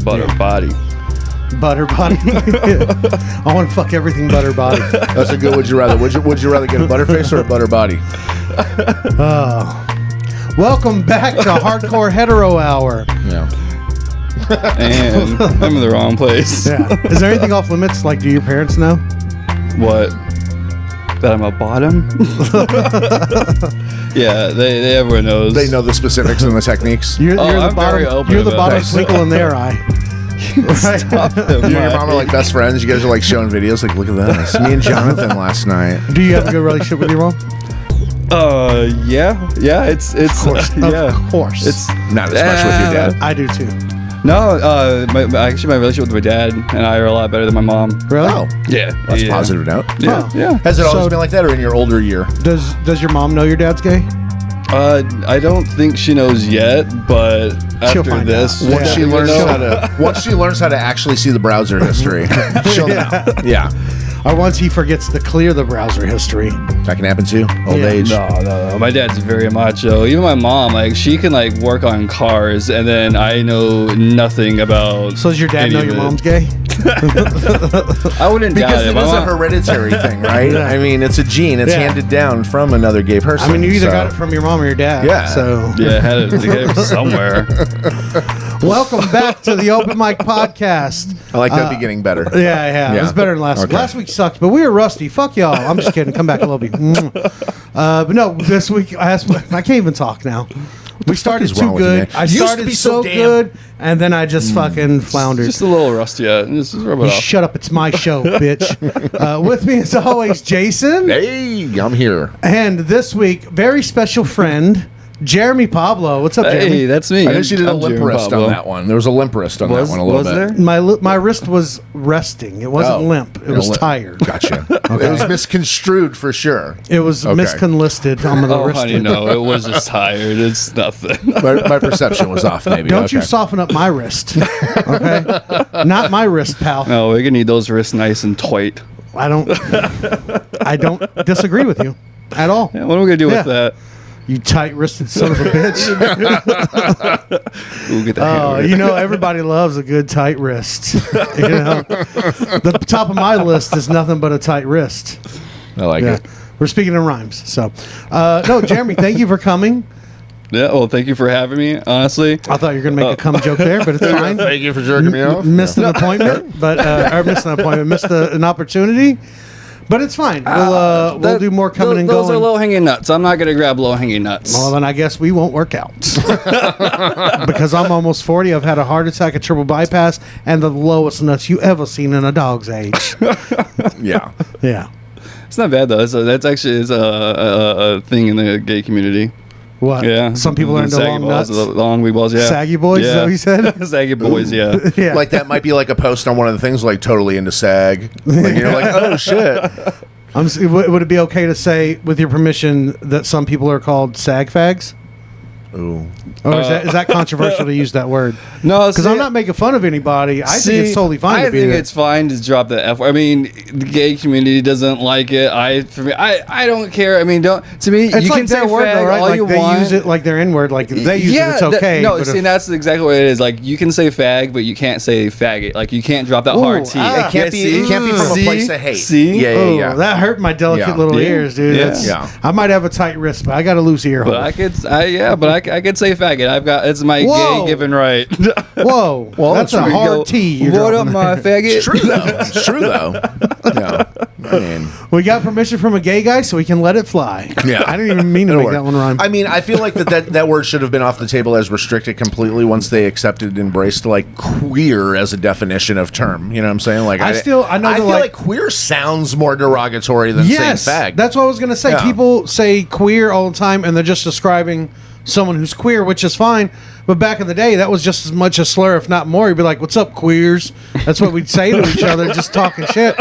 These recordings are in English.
Butter body. Butter body. I want to fuck everything butter body. That's a good would you rather. Would you rather get a butterface or a butter body? Welcome back to Hardcore Hetero Hour. Yeah. And I'm in the wrong place. Yeah. Is there anything off limits? Like, do your parents know? What? That I'm a bottom? Yeah, they everyone knows. They know the specifics and the techniques. You're the I'm very bottom. open You're the about bottom that. twinkle in their eye. Right? You and your mom are like best friends. You guys are like showing videos. Like, look at this. Me and Jonathan last night. Do you have a good relationship with your mom? Yeah. It's Of course. yeah. Of course. It's Not as much with your dad. I do too. no. My relationship with my dad and I are a lot better than my mom. Really? Oh, Yeah, that's a yeah. positive note. Yeah, Oh. yeah. Has it always So- been like that, or in your older year? Does your mom know your dad's gay? I don't think she knows yet, but She'll after find this, out. we'll Once she learns how to actually see the browser history, she'll know. Yeah, Or once he forgets to clear the browser history. that can happen too. Old Yeah. age. No. My dad's very macho. Even my mom, like, she can like work on cars, and then I know nothing about. So does your dad any know of your it. mom's gay? I wouldn't doubt Because it. it My is a mom- hereditary thing, right? Yeah. I mean, it's a gene. It's Yeah. handed down from another gay person. I mean, you either so- got it from your mom or your dad. Yeah. So Yeah, had it together somewhere. welcome back to the Open Mic Podcast. I like that begetting better. Yeah. It Yeah. was better than last week. Okay. Last week sucked, but we were rusty. Fuck y'all. I'm just kidding. Come back. I love you. But no, this week I can't even talk now. We started is wrong too with you, good. man? I You used to started be so so damn- good, and then I just fucking floundered. Just a little rusty. Yeah, just rub it You off. shut up. It's my show, bitch. With me, as always, Jason. Hey, I'm here. And this week, very special friend, Jeremy Pablo. What's up, Jeremy? Hey, that's me. I know she did a I'm limp Jeremy wrist Pablo. on that one. There was a limp wrist on Was- that one a little was bit. there? My wrist was resting. It wasn't Oh. limp. It was Limp. tired. Gotcha. It was misconstrued for sure. It was Okay. misconlisted on the Oh, wrist. honey, no, it was just tired. It's nothing. My perception was off, maybe. Don't you Okay. soften up my wrist, okay? Not my wrist, pal. No, we're gonna need those wrists nice and tight. I don't disagree with you at all. Yeah, what are we gonna do Yeah. with that? You tight-wristed son of a bitch. We'll get that. Oh, hammered. you know everybody loves a good tight wrist. You know, the top of my list is nothing but a tight wrist. I like Yeah, it. we're speaking in rhymes. So, no, Jeremy, thank you for coming. Yeah, well, thank you for having me. Honestly, I thought you were gonna make a cum joke there, but it's fine. Thank you for jerking me off. Missed an appointment, but or missed an appointment, missed an opportunity, but it's fine. We'll do more coming and those going. are low hanging nuts. I'm not gonna grab low hanging nuts. Well, then I guess we won't work out because I'm almost 40. I've had a heart attack, a triple bypass, and the lowest nuts you ever seen in a dog's age. Yeah. Yeah. It's not bad though. That's actually a thing in the gay community. What? Yeah, Some people are into Saggy long balls, nuts. long wee balls. Yeah, Saggy boys, is that what you said? Saggy boys. Yeah. Yeah. Like that might be like a post on one of the things, like totally into SAG. Like you're like, oh shit. Would it be okay to say, with your permission, that some people are called sag fags? Ooh. Or is that controversial to use that word? No, Because I'm not making fun of anybody. I think it's totally fine I to be think that. it's fine to drop the F word. I mean, the gay community doesn't like it. I don't care. I mean, to me, It's you like can say their word, fag though, right? all Like you they want. use it like their N-word. Like if they use it, it's okay. No, but see, if- that's exactly what it is. Like, you can say fag, but you can't say faggot. Like, you can't drop that hard T. ah. It can't be. It can't be from a place of hate. See? Yeah, yeah, Oh, yeah. that hurt my delicate Yeah. little Yeah. ears, dude. Yeah. That's- Yeah. I might have a tight wrist, but I got a loose ear hole. But I could say faggot. It's my Whoa. gay given right. Whoa, Well, that's a that's hard Go, T. You're what up, dropping my there. faggot? It's true though. It's true though. Yeah. I mean, We got permission from a gay guy, so we can let it fly. Yeah. I didn't even mean to It'll make work. that one rhyme. I mean, I feel like that word should have been off the table as restricted completely once they accepted and embraced like queer as a definition of term. You know what I'm saying? Like I know I they're feel like- like queer sounds more derogatory than yes, saying fag. that's what I was going to say. Yeah. People say queer all the time, and they're just describing someone who's queer, which is fine. But back in the day, that was just as much a slur, if not more. You'd be like, "What's up, queers?" That's what we'd say to each other, just talking shit.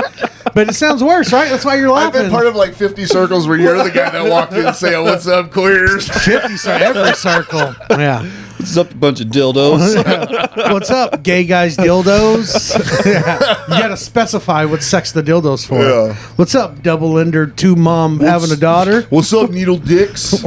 But it sounds worse, right? That's why you're I've laughing. been part of like 50 circles where you're the guy that walked in and say, "Oh, what's up, queers?" 50 every circle. Yeah. What's up, a bunch of dildos? What's up, gay guys dildos? Yeah. You got to specify what sex the dildo's for. Yeah. What's up, double ender, two mom having a daughter? What's up, needle dicks?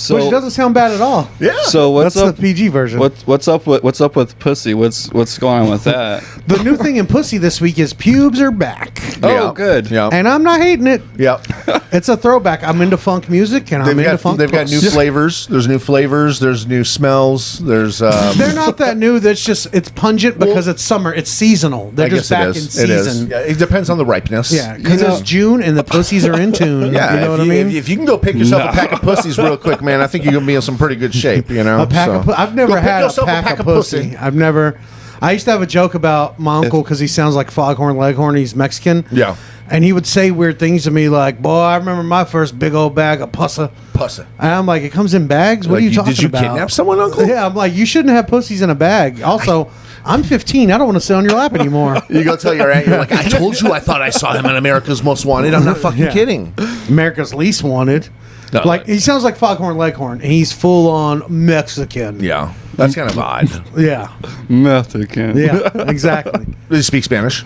So Which doesn't sound bad at all. Yeah. So what's That's up? the PG version. What's up with pussy? What's going on with that? The new thing in pussy this week is pubes are back. Oh, good. Yeah. And I'm not hating it. Yep. It's a throwback. I'm into funk music and I'm into funk. They've got new puss. flavors. There's new flavors. There's new smells. There's. They're not that new. That's just it's pungent because it's summer. It's seasonal. They're I just guess back it in is. It is. season. Yeah, it depends on the ripeness. Yeah, because it's June and the pussies are in tune. Yeah, you know if what I mean. If you can go pick yourself a pack of pussies real quick, man, I think you're gonna be in some pretty good shape. You know, A pack of I've never Go pick had a yourself pack of pussy. I've never. I used to have a joke about my uncle because he sounds like Foghorn Leghorn. He's Mexican. Yeah. And he would say weird things to me like, "Boy, I remember my first big old bag of pussa." Pussa. And I'm like, "It comes in bags. What are you talking Did you about?" kidnap someone, Uncle? Yeah, I'm like, "You shouldn't have pussies in a bag." Also, I'm 15. I don't want to sit on your lap anymore. You go tell your aunt, you're like, I told you I thought I saw him in America's Most Wanted. I'm not fucking Yeah. kidding. America's Least Wanted. No, Like he sounds like Foghorn Leghorn, and he's full on Mexican. Yeah, that's kind of odd. Yeah, Mexican. yeah, exactly. Does he speak Spanish?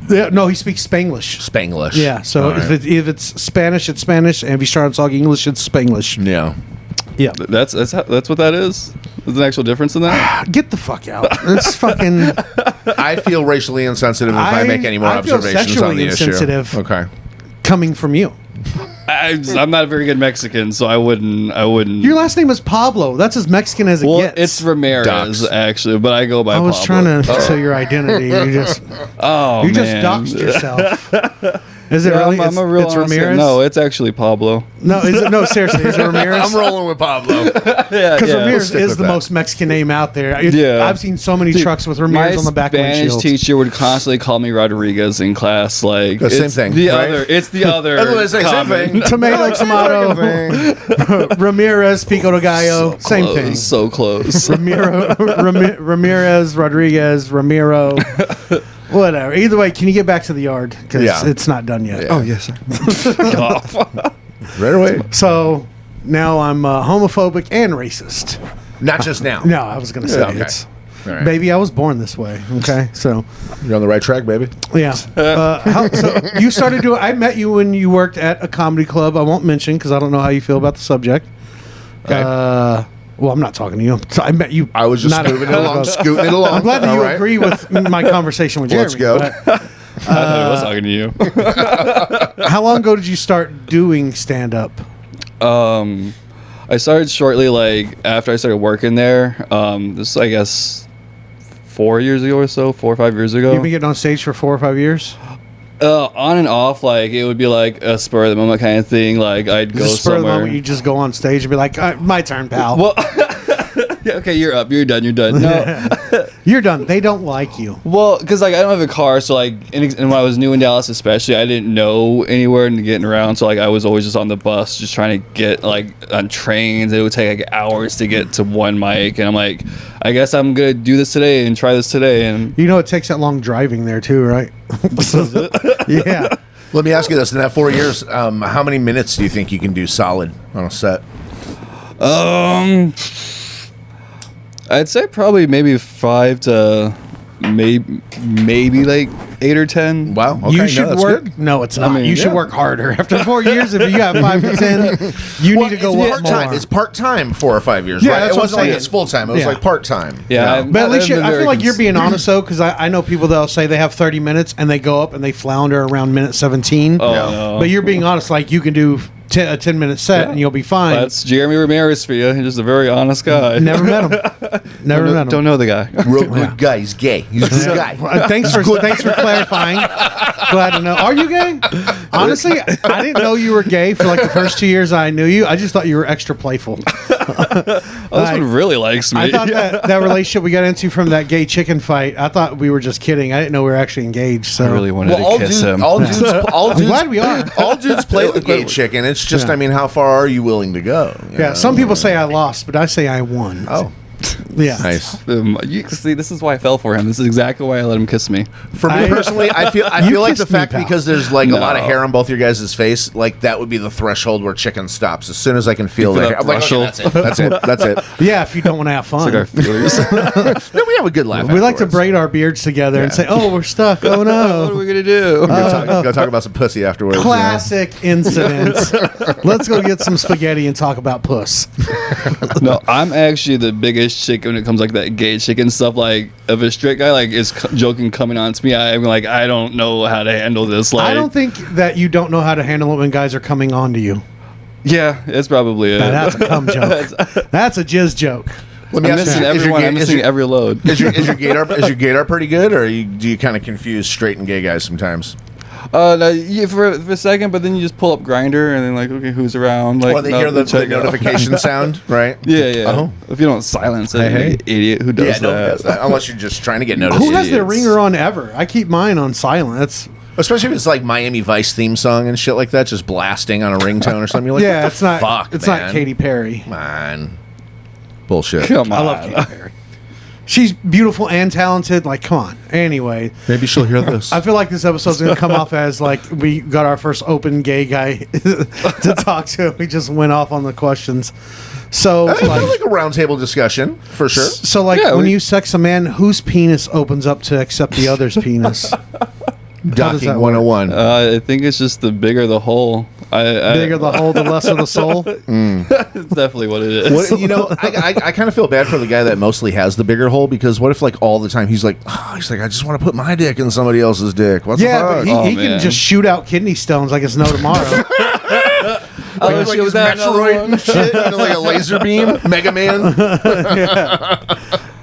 Yeah, no, he speaks Spanglish. Spanglish. Yeah, so All right. if it's Spanish, it's Spanish, and if you start talking English, it's Spanglish. Yeah. Yeah, That's what that is. There's an actual difference in that. get the fuck out. It's fucking. I feel racially insensitive if I make any more I feel observations on sexually the insensitive. issue. Okay. Coming from you. I'm not a very good Mexican, so I wouldn't. Your last name is Pablo. That's as Mexican as it Well, gets. it's Ramirez Ducks. actually, but I go by. I was Pablo. trying to tell your identity. You just Oh you man. just doxed yourself. Is it Yeah, really? I'm a real it's honest guy. Ramirez. No, it's actually Pablo. No, is it, no, seriously, is it Ramirez? I'm rolling with Pablo. Yeah, Because Ramirez stick is with the that. most Mexican name out there. Yeah. I've seen so many trucks with Ramirez My on the back Spanish windshield. teacher would constantly call me Rodriguez in class. Like The same it's thing, The right? other. It's the other. I was gonna say, same common. thing. Tomato, tomato, Thing. Ramirez, Pico de Gallo, same Close, thing. So close. Ramirez, Rodriguez, Ramiro, whatever. Either way, can you get back to the yard? Because Yeah. it's not done yet. Yeah. Oh yes, sir. Get off. Right away. So now I'm homophobic and racist. Not just now. No, I was going to say Okay. it's. All right. Baby, I was born this way. Okay, so You're on the right track, baby. yeah. So you started doing. I met you when you worked at a comedy club. I won't mention because I don't know how you feel about the subject. Okay. Well, I'm not talking to you. So I met you. I was just not at- moving it along, scooting it along. I'm glad that All you right. agree with my conversation with Jeremy. Let's go. I thought I was talking to you. But how long ago did you start doing stand up? I started shortly, like after I started working there. This I guess 4 years ago or so, 4 or 5 years ago. You've been getting on stage for 4 or 5 years. On and off, like it would be like a spur of the moment kind of thing. Like I'd go Just spur of the somewhere. moment, you just go on stage and be like, "My turn, pal." Well, yeah, okay, you're up. You're done. You're done. No, You're done. They don't like you. well, because like I don't have a car, so like, and when I was new in Dallas, especially, I didn't know anywhere and getting around. So like, I was always just on the bus, just trying to get like on trains. It would take like hours to get to one mic, and I'm like, I guess I'm gonna do this today and try this today. And You know, it takes that long driving there too, right? Yeah. Let me ask you this: in that 4 years, how many minutes do you think you can do solid on a set? I'd say probably maybe 5 to maybe like 8 or 10. Wow. Okay, You should that's work. good. No, it's not. mean, you should yeah. work harder. After 4 years, if you got 5 to 10, you need to go it's work part-time. more. It's part-time 4 or 5 years, Yeah, right? that's It what I'm wasn't like saying. it's full-time. It was Yeah. like part-time. Yeah, But at least I've been I very feel like you're being honest though, because I know people that'll say they have 30 minutes and they go up and they flounder around minute 17. Oh, Yeah. no. But you're being honest, like you can do a 10-minute set Yeah. and you'll be fine. That's Jeremy Ramirez for you. He's just a very honest guy. Never met him. Never met him. Don't know the guy. Real good guy. He's gay. He's a good guy. Thanks for clarifying. Glad to know. Are you gay? Honestly, I didn't know you were gay for like the first 2 years I knew you. I just thought you were extra playful. Oh, this one really likes me. I thought that relationship we got into from that gay chicken fight, I thought we were just kidding. I didn't know we were actually engaged. So I really wanted Well, to kiss him. all dudes, I'm glad we are. all dudes play the gay chicken. It's just, Yeah. I mean, how far are you willing to go? you Yeah, know? some people say I lost, but I say I won. Oh. Yeah. Nice. You see, this is why I fell for him. This is exactly why I let him kiss me. For me personally, I feel like the kissed me, fact pal. because there's like a lot of No. hair on both your guys' face, like that would be the threshold where chicken stops. As soon as I can feel You the feel hair, that I'm like, okay, threshold? that's it. That's it. Yeah, if you don't want to have fun. It's like our feelers. No, we have a good laugh. We like to afterwards. braid our beards together and Yeah. say, "Oh, we're stuck. Oh What are no." we gonna do? Go talk about some pussy afterwards. Classic incident. Let's go get some spaghetti and talk about puss. No, I'm actually the biggest chick when it comes like that gay chicken stuff. Like, if a straight guy like is joking coming on to me, I'm like, I don't know how to handle this. Like, I don't think that you don't know how to handle it when guys are coming on to you. Yeah, it's probably it. Now, that's a cum joke. That's a jizz joke. Let me I'm ask missing you, everyone. I'm missing every load. Is your gaydar pretty good, or do you kind of confuse straight and gay guys sometimes? No, yeah, for a second, but then you just pull up Grinder and then like, okay, who's around? Like, Or they no, hear the check it out. notification sound, right? Yeah, yeah. Oh. If you don't silence it, Hey, you idiot, who does Yeah, that? nobody does that unless you're just trying to get noticed. Who has their idiots. ringer on ever? I keep mine on silent. That's Especially if it's like Miami Vice theme song and shit like that, just blasting on a ringtone or something. You're like, yeah. what It's the not. fuck, It's man? not Katy Perry. Come on. Bullshit. Come on. I love Katy Perry. She's beautiful and talented. Like, come on. Anyway, Maybe she'll hear this. I feel like this episode's going to come off as like we got our first open gay guy to talk to. We just went off on the questions. So, I feel like, like a roundtable discussion for sure. so like Yeah, when we- you sex a man, whose penis opens up to accept the other's penis? Docking that work? 101. I think it's just the bigger the hole. Bigger the hole, the lesser the soul. It's definitely what it is. What, you know, I kind of feel bad for the guy that mostly has the bigger hole because what if like all the time he's like, I just want to put my dick in somebody else's dick. What Yeah, the but fuck? he, Oh, he can man. just shoot out kidney stones like it's no tomorrow. Oh, like shit, was his that another Metroid one? and shit, you know, like a laser beam, Mega Man.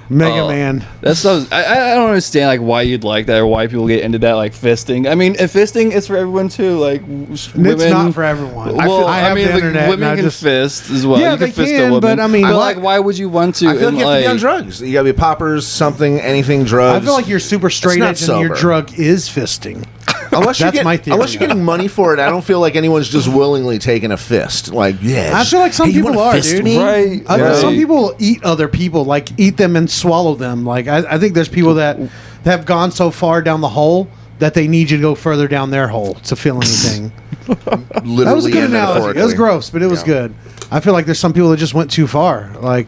Mega Oh. Man. That's so. I don't understand like why you'd like that or why people get into that like fisting. I mean, if fisting is for everyone too. Like It's not for everyone. Well, I have mean, the like, internet. and women I can just, fist as well. Yeah, you they can fist a can, woman. but I mean, but, what- like, why would you want to? I feel like And, you have to be on drugs. You gotta be poppers, something, anything, drugs. I feel like you're super straight not edge and your sober. drug is fisting. Unless That's my theory. Unless you're getting money for it, I don't feel like anyone's just willingly taking a fist. Like, yeah. I feel like some hey, you people wanna are, fist dude. me? Right. I mean, Right. some people eat other people, like eat them and swallow them. Like I think there's people that have gone so far down the hole that they need you to go further down their hole to feel anything. Literally That was a good and analogy. It was metaphorically. gross, but it was Yeah. good. I feel like there's some people that just went too far. Like,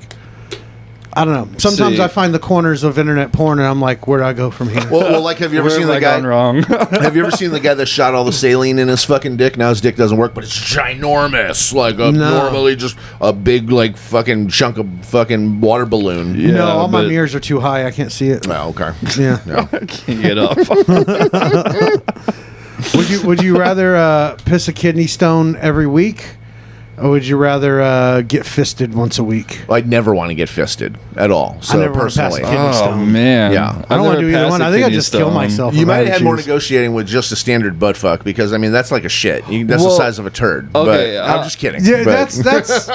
I don't know. Sometimes See. I find the corners of internet porn, and I'm like, where do I go from here? Well, like, have you ever Where seen have the I gone guy? wrong? Have you ever seen the guy that shot all the saline in his fucking dick? Now his dick doesn't work, but it's ginormous, like normally just a big like fucking chunk of fucking water balloon. Yeah, no, all my but- mirrors are too high. I can't see it. Oh, okay. Yeah. Yeah. Can't get up. Would you rather piss a kidney stone every week, or would you rather get fisted once a week? I'd never want to get fisted at all. So never wanna pass personally, a kidney Oh stone. man. Yeah. I don't want to do either one. I think I'd just kill myself. you if I might had have to had more choose. negotiating with just a standard butt fuck because I mean that's like a shit. That's the Well, size of a turd. okay, but I'm just kidding. Yeah, but- that's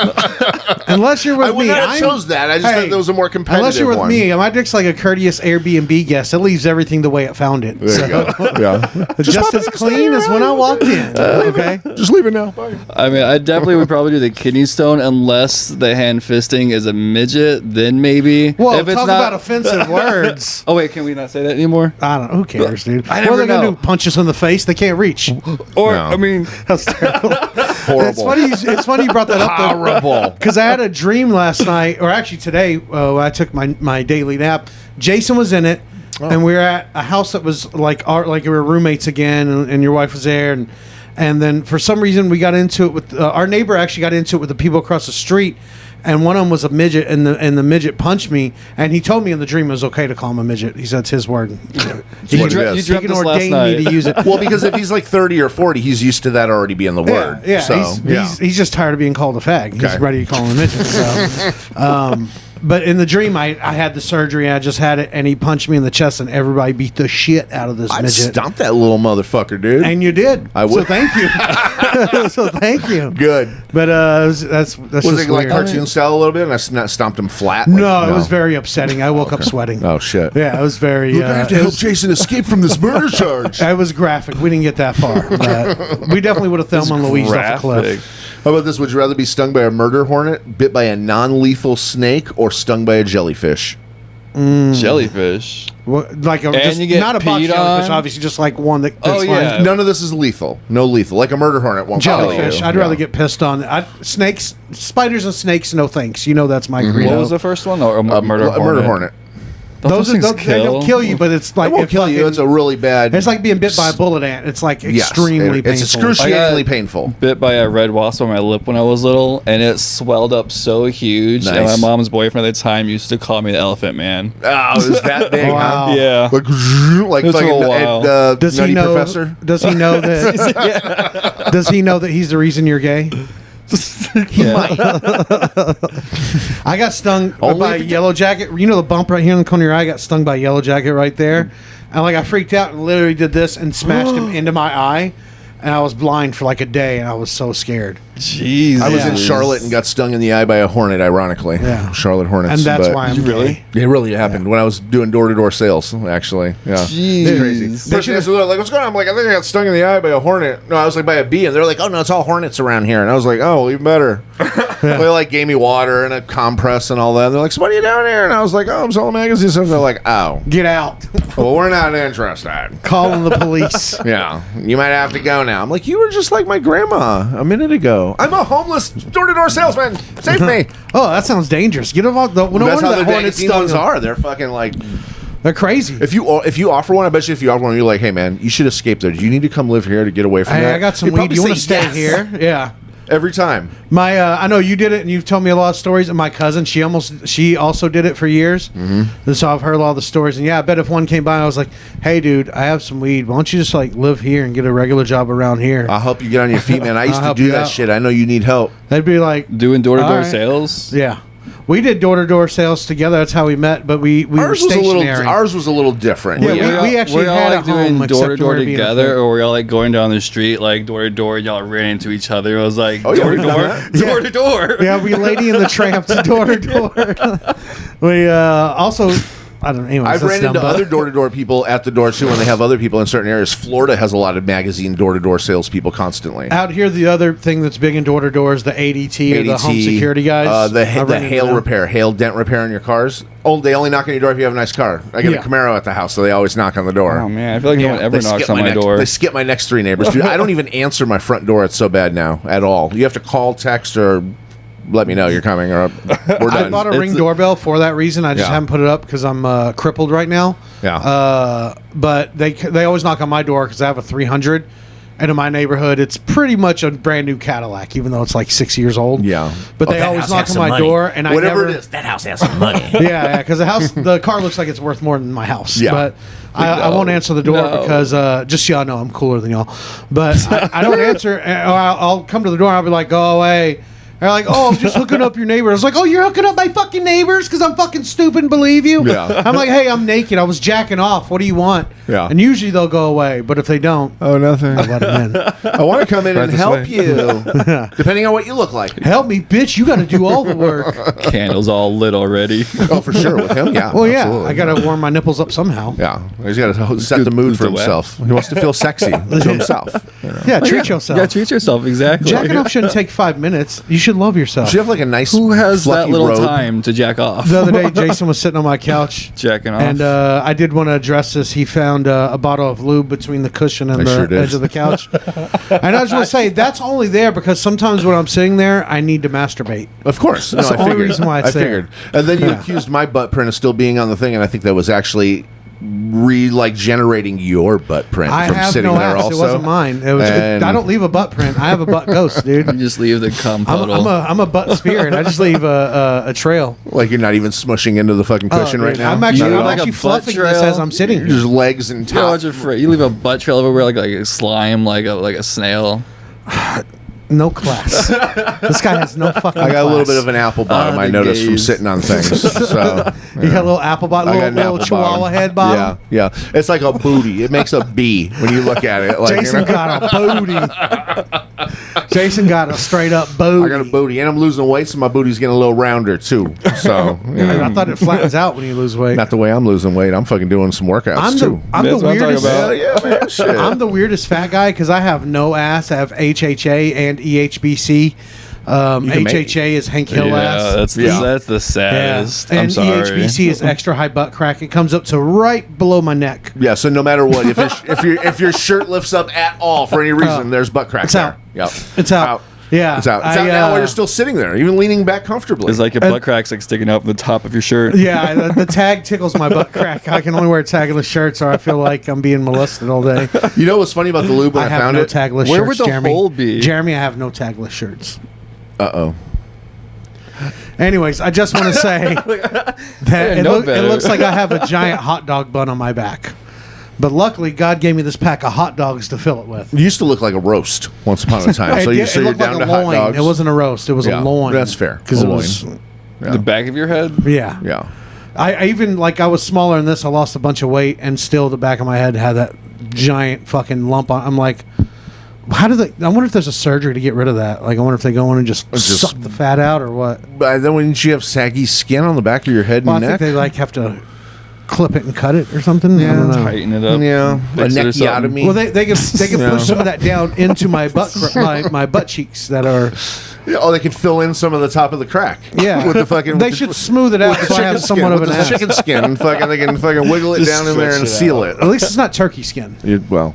unless you're with I would me. not have chose that. I just thought that was a more competitive Unless you're with one. me, my dick's like a courteous Airbnb guest. It leaves everything the way it found it. There you go. Yeah. Just pop as it in, clean stay as when I walked in. Okay. Just leave it now. Bye. I mean, I definitely would probably do the kidney stone unless the hand fisting is a midget. Then maybe. Well, if it's talk not, about offensive words. Oh wait, can we not say that anymore? I don't know. Who cares, dude? I What never are they gonna know. do? Punch us in the face? They can't reach. Or No. I mean, That's terrible. Horrible. It's funny you brought that up. Horrible. Because I had a dream last night, or actually today, when I took my daily nap. Jason was in it, and we were at a house that was like we were roommates again, and your wife was there, and then for some reason we got into it with our neighbor. Actually, got into it with the people across the street. And one of them was a midget, and the midget punched me. And he told me in the dream it was okay to call him a midget. He said it's his word. He you dreamt dreamt He can this last ordain night. me to use it. Well, because if he's like 30 or 40, he's used to that already being the word. Yeah, So, he's just tired of being called a fag. He's Okay. ready to call him a midget. So, but in the dream, I had the surgery. I just had it, and he punched me in the chest, and everybody beat the shit out of this I'd midget. stomp that little motherfucker, dude. And you did. I So would. thank you. So thank you. Good. But that's Was just it like weird. cartoon style a little bit, and I stomped him flat? No, it was very upsetting. I woke up sweating. Oh shit! Yeah, it was very. I have to help Jason escape from this murder charge. It was graphic. We didn't get that far. But we definitely would have Thelma and Louise off a cliff. How about this? Would you rather be stung by a murder hornet, bit by a non-lethal snake, or stung by a jellyfish? Jellyfish. Like And you get not a box peed jellyfish, on? obviously, just like one that. Oh, that's yeah. fine. None of this is lethal. No lethal. Like a murder hornet won't kill Jellyfish. you. I'd rather get pissed on. Snakes, spiders, and snakes. No thanks. You know that's my credo. What was the first one? Or a murder hornet? A murder hornet. Those things they don't kill you, but it's like It won't kill you. It's a really bad. It's like being bit by a bullet ant. It's like extremely painful. It's excruciatingly painful. Bit by a red wasp on my lip when I was little, and it swelled up so huge. And Nice. my mom's boyfriend at the time used to call me the Elephant Man. Oh, it was that big, Wow. huh? Yeah. Like It's for a fucking while. Does he Nutty know? Professor. Does he know that? Does he know that he's the reason you're gay? He might. I got stung Only by a if you- yellow jacket. You know the bump right here in the corner of your eye? I got stung by a yellow jacket right there. And like I freaked out and literally did this and smashed him into my eye. And I was blind for like a day and I was so scared. Jeez. I was in Charlotte and got stung in the eye by a hornet, ironically. Yeah. Charlotte Hornets. And that's but why I'm really? gay. It really happened when I was doing door-to-door sales, actually. Yeah. Jeez. It's crazy. Person asked me, like, what's going on? I'm like, I think I got stung in the eye by a hornet. No, I was like, by a bee. And they're like, oh, no, it's all hornets around here. And I was like, oh, even better. They like gave me water and a compress and all that. And they're like, so what are you doing here? And I was like, oh, I'm selling magazines. And they're like, oh, Get out. well, we're not interested. Calling the police. Yeah, you might have to go now. I'm like, you were just like my grandma a minute ago. I'm a homeless door-to-door salesman. Save me. Oh, that sounds dangerous. Get off the. No That's wonder how that the hornet magazine stung ones him. are. They're fucking like. They're crazy. If you offer one, I bet you if you offer one, you're like, hey man, you should escape there. Do you need to come live here to get away from Hey, that? I got some He'd weed. probably You want to say stay yes. here? Yeah. Every time. I know you did it, and you've told me a lot of stories. And my cousin, she also did it for years, and so I've heard a lot of the stories. And yeah, I bet if one came by, I was like, "Hey, dude, I have some weed. Why don't you just like live here and get a regular job around here?" I'll help you get on your feet, man. I used I'll to help do you that out. shit. I know you need help. They'd be like, Doing door-to-door All right. sales. "Yeah, we did door-to-door sales together. That's how we met. But we were Ours was stationary. ours was a little different. Yeah, we actually were y'all had like a home, doing except door-to-door we were being together, afraid. or were y'all like going down the street like door-to-door and y'all ran into each other? It was like Oh, yeah, we've done door-to-door, that. Yeah. door-to-door. Yeah, we Lady and the Tramp door to door. We also, I don't know. Anyways, I've that's ran dumb, into but- other door-to-door people at the door too when they have other people in certain areas. Florida has a lot of magazine door-to-door salespeople constantly. Out here, the other thing that's big in door to door is the ADT, or the home security guys. The I ran into hail them. repair, hail dent repair on your cars. Oh, they only knock on your door if you have a nice car. I get Yeah. a Camaro at the house, so they always knock on the door. Oh man, I feel like no Yeah. one ever They knocks skip on my next, door. They skip my next three neighbors. Dude, I don't even answer my front door. It's so bad now at all. You have to call, text, or let me know you're coming, or we're I done. bought a Ring doorbell for that reason. I just Yeah. haven't put it up because I'm crippled right now. Yeah. But they always knock on my door because I have a 300. And in my neighborhood, it's pretty much a brand new Cadillac, even though it's like 6 years old. Yeah. But Oh, they that always house knock has on some my money. door, and Whatever I never, it is. That house has some money. yeah, because the car looks like it's worth more than my house. Yeah. But I won't answer the door No. because just so y'all know, I'm cooler than y'all. But I don't answer. Or I'll come to the door and I'll be like, go away. They're like, oh, I'm just hooking up your neighbor. I was like, oh, you're hooking up my fucking neighbors because I'm fucking stupid and believe you? Yeah. I'm like, hey, I'm naked. I was jacking off. What do you want? Yeah. And usually they'll go away. But if they don't, Oh, nothing. I let them in. I want to come in and this help way. you, depending on what you look like. Help me, bitch. You got to do all the work. Candles all lit already. Oh, for sure. With him, yeah. Well, yeah. absolutely. I got to warm my nipples up somehow. Yeah, he's got to set the mood for It's a wet. himself. He wants to feel sexy to himself. Yeah, treat yourself. Yeah, treat yourself exactly. Jacking off shouldn't take 5 minutes. You should love yourself. Should you have like a nice Who has that fluffy little robe? time to jack off? The other day, Jason was sitting on my couch. Jacking off. And I did want to address this. He found a bottle of lube between the cushion and I the sure did. edge of the couch. And I just want to say, that's only there because sometimes when I'm sitting there, I need to masturbate. Of course. That's the I only figured. reason why it's I figured. And then you Yeah. accused my butt print of still being on the thing, and I think that was actually generating your butt print I from have sitting no there ass. also. It wasn't mine. It was. And- I don't leave a butt print. I have a butt ghost, dude. You just leave the cum I'm puddle. a butt spirit. I just leave a trail. Like you're not even smushing into the fucking cushion Oh, right dude, now. I'm actually, Not at I'm all? like a actually butt fluffing this trail? as I'm sitting here. Just legs and You know, top. what's your fr- you leave a butt trail everywhere like a slime, like a snail. No class. This guy has no fucking. I got a little class. bit of an apple bottom. I the noticed from gaze. sitting on things. So You got a little apple bottom, I got little, an little apple chihuahua bottom. head bottom. Yeah, yeah. It's like a booty. It makes a B when you look at it. Like, Jason you know? got a booty. Jason got a straight up booty. I got a booty, and I'm losing weight, so my booty's getting a little rounder too. So I thought it flattens out when you lose weight. not the way I'm losing weight. I'm fucking doing some workouts too. I'm the That's what I'm talking weirdest. about. Yeah, man, shit. I'm the weirdest fat guy because I have no ass. I have HHA and EHBC. HHA is Hank Hill Yeah, ass. that's the saddest. I'm And sorry. EHBC is extra high butt crack. It comes up to right below my neck. Yeah, so no matter what, if your shirt lifts up at all for any reason, there's butt crack It's there. out. Yep. It's out. Yeah, It's out. It's out now while you're still sitting there, even leaning back comfortably. It's like your butt crack's like sticking out the top of your shirt. Yeah, the tag tickles my butt crack. I can only wear tagless shirts, or I feel like I'm being molested all day. You know what's funny about the lube when I, have found no it? tagless Where shirts. would the Jeremy. hole be? Jeremy, I have no tagless shirts. Uh-oh. Anyways, I just want to say that it, know it better. looks like I have a giant hot dog bun on my back. But luckily, God gave me this pack of hot dogs to fill it with. You used to look like a roast once upon a time. So it, you're looked down like to a hot loin. dogs. It wasn't a roast. It was Yeah, a loin. that's fair. Because A it was, loin. The back of your head? yeah. Yeah. I even, like, I was smaller than this. I lost a bunch of weight, and still the back of my head had that giant fucking lump on. I'm like, how do they? I wonder if there's a surgery to get rid of that. Like, I wonder if they go in and just suck the fat out or what. But then wouldn't you have saggy skin on the back of your head Well, I and think neck? they like have to clip it and cut it or something. I don't know. Tighten it up. Yeah. A Fix it or something. neckiotomy. Well, they can Yeah. push some of that down into my butt my butt cheeks that are Yeah, oh, they could fill in some of the top of the crack. yeah. With the fucking. They with should the, smooth it out with so the I have chicken somewhat skin. of With an the ass. chicken skin. Fucking, they can fucking wiggle it Just down in there and stretch it seal out. it. At least it's not turkey skin. Well,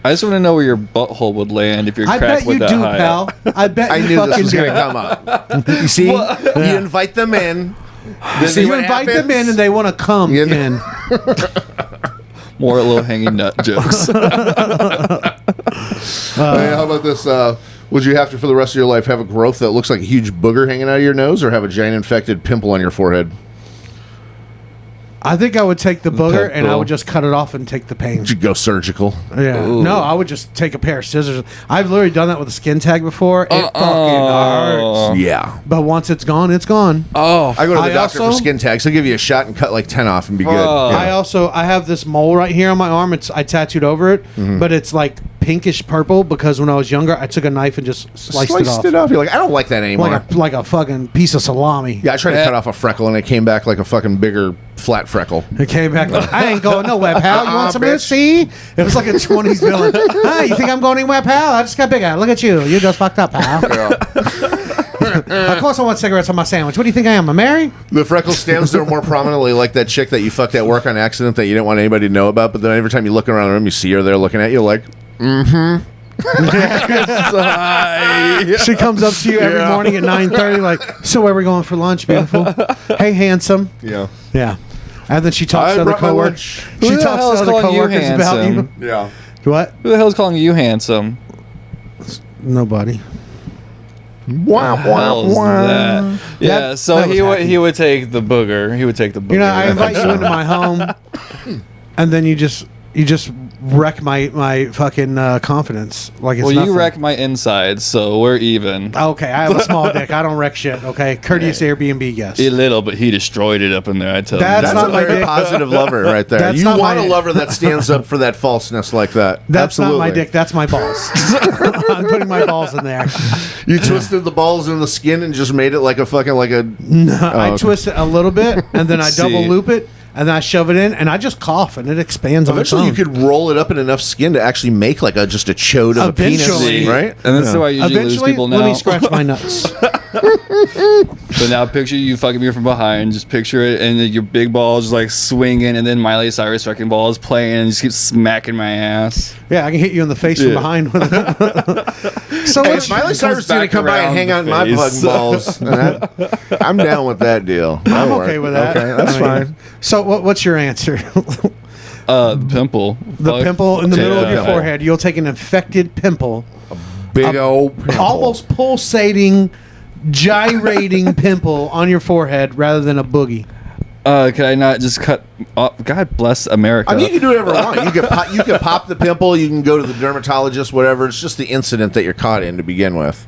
I just want to know where your butthole would land if your I crack bet went you that do, high. pal. I bet I you knew this fucking was do. going to come up. You see, you invite them in. So you invite them in and they want to come You in. More low hanging nut jokes. Hey, how about this? Would you have to, for the rest of your life, have a growth that looks like a huge booger hanging out of your nose, or have a giant infected pimple on your forehead? I think I would take the booger and I pimple. would just cut it off and take the pain. Would you go surgical? Yeah. Ooh. No, I would just take a pair of scissors. I've literally done that with a skin tag before. It fucking hurts. Yeah. But once it's gone, it's gone. Oh, I go to the I doctor also- for skin tags. They'll give you a shot and cut like 10 off and be good. Oh. Yeah. I have this mole right here on my arm. I tattooed over it, but it's like pinkish purple because when I was younger, I took a knife and just sliced it off. You're like, I don't like that anymore. Like a fucking piece of salami. Yeah, I tried to cut off a freckle and it came back like a fucking bigger flat freckle. It came back like, I ain't going nowhere, pal. You want some of this? Bitch. See? It was like a 20s villain. Hey, you think I'm going anywhere, pal? I just got bigger. Look at you. You just fucked up, pal. Of course I want cigarettes on my sandwich. What do you think I am, a Mary? The freckle stands there more prominently like that chick that you fucked at work on accident that you didn't want anybody to know about, but then every time you look around the room, you see her there looking at you like, She comes up to you every morning at 9:30 like, so where are we going for lunch, beautiful? Hey, handsome. yeah. Yeah. And then she talks I to other brought my coworkers. lunch. Who She the talks hell to is other calling you coworkers about you. handsome? Yeah. What? Who the hell's calling you handsome? Nobody. Wow, Hell's that? Yeah, That- so that was hacky. he would take the booger. He would take the booger. You know, I invite you into my home, and then you just wreck my fucking confidence. Like it's Well, nothing. you wreck my insides, so we're even. Okay, I have a small dick. I don't wreck shit. Okay, courteous Airbnb guest. A little, but he destroyed it up in there. I tell That's That's you. not a my very dick. positive lover right there. That's You not want my a lover that stands up for that falseness like that. That's Absolutely. not my dick. That's my balls. I'm putting my balls in there. You twisted the balls in the skin and just made it like a fucking like a. I okay. twist it a little bit, and then I See. double loop it, and then I shove it in, and I just cough, and it expands on its Eventually, own. you could roll it up in enough skin to actually make like a just a chode of a penis, Eventually. right? And that's why I usually lose Eventually, people now. let me scratch my nuts. So now picture you fucking me from behind. Just picture it, and then your big balls just like swinging, and then Miley Cyrus fucking balls playing, and just keep smacking my ass. Yeah, I can hit you in the face from Yeah. behind with it. So Hey, what's if Miley Cyrus didn't back come by and around hang the out in my face. fucking balls, I'm down with that deal. I'm That'll okay work. with that. Okay, that's I mean, fine. So what's your answer? The pimple. The Fuck. pimple in the Take middle the of your pimple. forehead. You'll take an infected pimple, Big old pimple. almost pulsating, gyrating pimple on your forehead rather than a boogie. Could I not just cut off? God bless America. I mean, you can do whatever you want. You can pop the pimple. You can go to the dermatologist. Whatever. It's just the incident that you're caught in to begin with.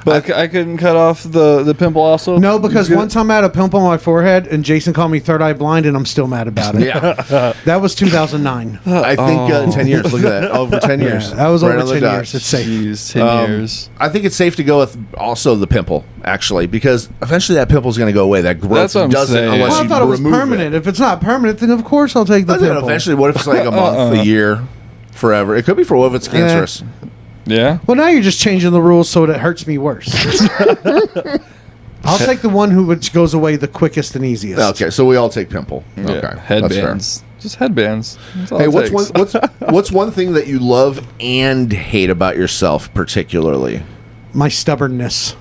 But I couldn't cut off the pimple also? No, because Good? one time I had a pimple on my forehead, and Jason called me third eye blind, and I'm still mad about it. Yeah. That was 2009. I think 10 years. Look at that. Over 10 years. Yeah, that was Right over on the 10 dot. years. It's safe. Jeez, 10 years. I think it's safe to go with also the pimple, actually, because eventually that pimple's going to go away. That growth That's what I'm doesn't saying. unless Well, I you thought it was remove permanent. If it's not permanent, then of course I'll take the But then pimple. eventually, what if it's like a month, a year, forever? It could be for what if it's cancerous. Yeah? Well, now you're just changing the rules so that it hurts me worse. I'll take the one which goes away the quickest and easiest. Okay, so we all take pimple. Yeah. Okay, that's fair. Headbands. Just headbands. That's all Hey, it what's takes. what's one thing that you love and hate about yourself particularly? My stubbornness.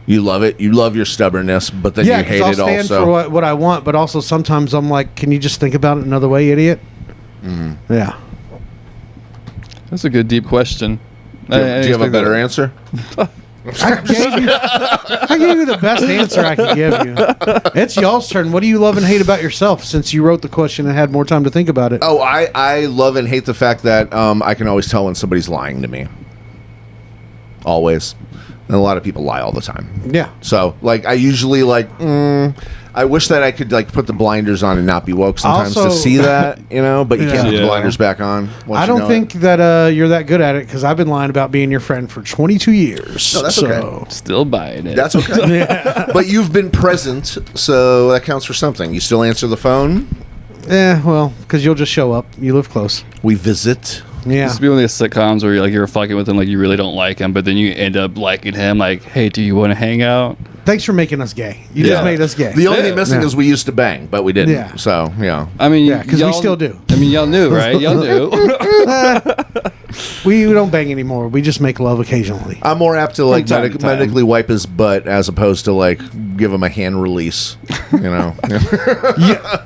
You love it. You love your stubbornness, but then Yeah, you hate because I'll it stand also. for what I want, but also sometimes I'm like, can you just think about it another way, idiot? Mm-hmm. Yeah. That's a good, deep question. Do you have a better answer? I gave you the best answer I could give you. It's y'all's turn. What do you love and hate about yourself since you wrote the question and had more time to think about it? Oh, I love and hate the fact that I can always tell when somebody's lying to me. Always. And a lot of people lie all the time. Yeah. So, like, I usually, like, I wish that I could, like, put the blinders on and not be woke sometimes Also- to see that, you know, but you can't put the Yeah. blinders back on. once I you don't know think it. that you're that good at it because I've been lying about being your friend for 22 years. No, that's okay. Still buying it. That's okay. But you've been present, so that counts for something. You still answer the phone. Well, because you'll just show up. You live close. We visit. Yeah. It's be one of these sitcoms where you're fucking with him like you really don't like him, but then you end up liking him. Like, hey, do you want to hang out? Thanks for making us gay. You Yeah. just made us gay. The only Yeah. thing missing Yeah. is we used to bang, but we didn't. Yeah. So, yeah. I mean, Yeah, 'cause we y'all- still do. I mean, y'all knew, right? Y'all knew. We don't bang anymore. We just make love occasionally. I'm more apt to, like, time to time. medically wipe his butt as opposed to, like, give him a hand release, you know?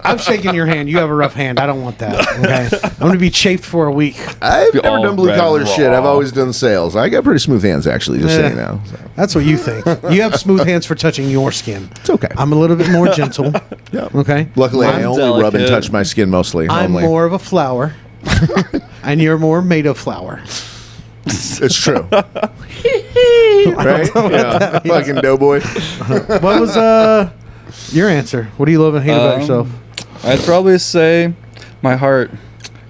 I've shaken your hand. You have a rough hand. I don't want that. Okay. I'm going to be chafed for a week. I've Be never all done blue red collar raw. shit. I've always done sales. I got pretty smooth hands, actually, just so Yeah. you know. So. That's what you think. You have smooth hands for touching your skin. It's okay. I'm a little bit more gentle. Yeah. Okay. Luckily, I I'm only rub and delicate. touch my skin mostly. I'm only. more of a flower, and you're more made of flour. It's true. Right? Yeah. Fucking doughboy. What was your answer? What do you love and hate about yourself? I'd probably say my heart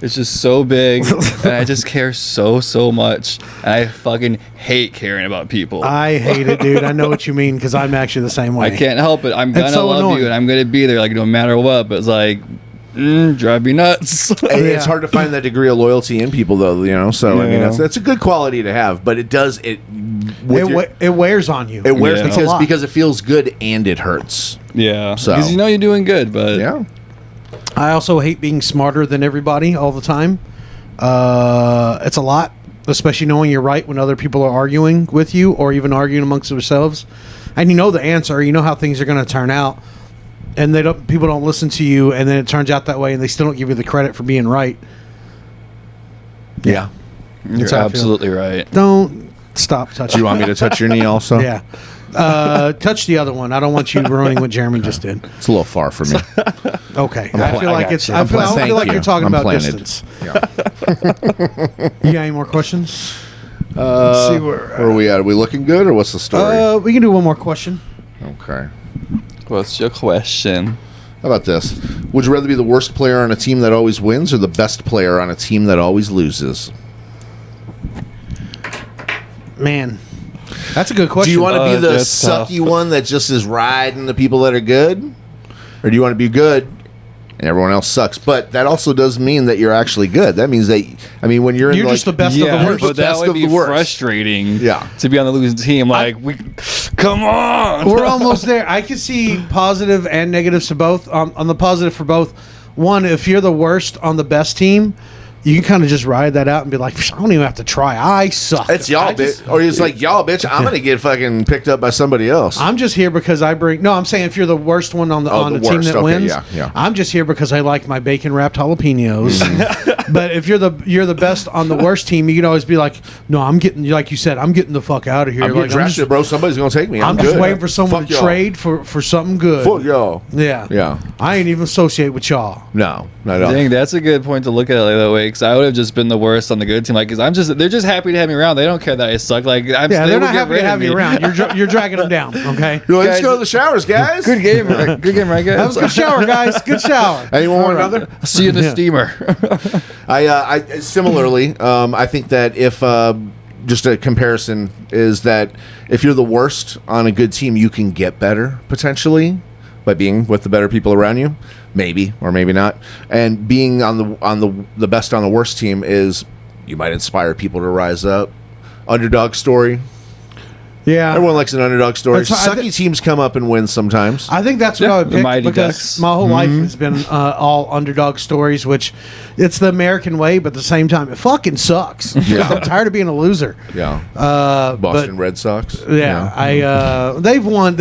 is just so big, and I just care so much, and I fucking hate caring about people. I hate it, dude. I know what you mean because I'm actually the same way. I can't help it. I'm gonna so love annoying. you, and I'm gonna be there, like no matter what. But it's like, drive me nuts. And It's Yeah. hard to find that degree of loyalty in people, though. You know, so I mean, Yeah. that's a good quality to have. But it does it. With It wears on you. it wears Yeah. It's a lot. because it feels good and it hurts. Yeah, So- because you know you're doing good, but Yeah. I also hate being smarter than everybody all the time. It's a lot, especially knowing you're right when other people are arguing with you or even arguing amongst themselves. And you know the answer, you know how things are going to turn out. And people don't listen to you, and then it turns out that way, and they still don't give you the credit for being right. Yeah. you're how I feel. absolutely right. Don't stop Do touching. you want me to touch your knee also? Yeah. Touch the other one. I don't want you ruining what Jeremy just did. It's a little far for me. Okay. I'm I pla- feel I like got it's. you. I feel Thank like you. you're talking I'm about planted. distance. Yeah. You got any more questions? Let's see where are we at? Are we looking good, or what's the story? We can do one more question. Okay. What's your question? How about this? Would you rather be the worst player on a team that always wins or the best player on a team that always loses? Man, that's a good question. Do you want to be the that's tough. sucky one that just is riding the people that are good? Or do you want to be good and everyone else sucks? But that also does mean that you're actually good. That means that, I mean, when you're in You're just the best of Yeah, the worst. but that Best would of be the worst. frustrating. Yeah. to be on the losing team. Like come on. We're almost there. I can see positive and negatives to both. On the positive for both, one, if you're the worst on the best team, you can kind of just ride that out and be like, I don't even have to try. I suck. It's y'all, I just- bitch. Or it's like, y'all, bitch, I'm going to get fucking picked up by somebody else. I'm just here because I bring. No, I'm saying if you're the worst one on the the team worst. that Okay, wins, yeah. I'm just here because I like my bacon wrapped jalapenos. But if you're the best on the worst team, you can always be like, no, I'm getting, like you said, I'm getting the fuck out of here. I'm getting Like, drafted, bro. Somebody's going to take me. I'm just good. waiting for someone Fuck to y'all. trade for something good. Fuck y'all. Yeah. Yeah. I ain't even associate with y'all. No, not at all. Dang, that's a good point to look at it like that way. Because I would have just been the worst on the good team. Like, because they're just happy to have me around. They don't care that I suck. Like, They're not happy to have you around. You're dragging them down. Okay. You're like, let's go to the showers, guys. Good game, right? Good game, right, guys? That was a good shower, guys. Good shower. Anyone want another? See you in the steamer. I similarly, I think that if just a comparison is that if you're the worst on a good team, you can get better potentially by being with the better people around you, maybe or maybe not. And being on the best on the worst team is you might inspire people to rise up. Underdog story. Yeah. Everyone likes an underdog story. That's- Sucky teams come up and win sometimes. I think that's what Yeah, I would the pick Mighty because Ducks. my whole life has been all underdog stories, which it's the American way, but at the same time, it fucking sucks. Yeah. I'm tired of being a loser. Yeah. But Boston Red Sox. yeah, they've won.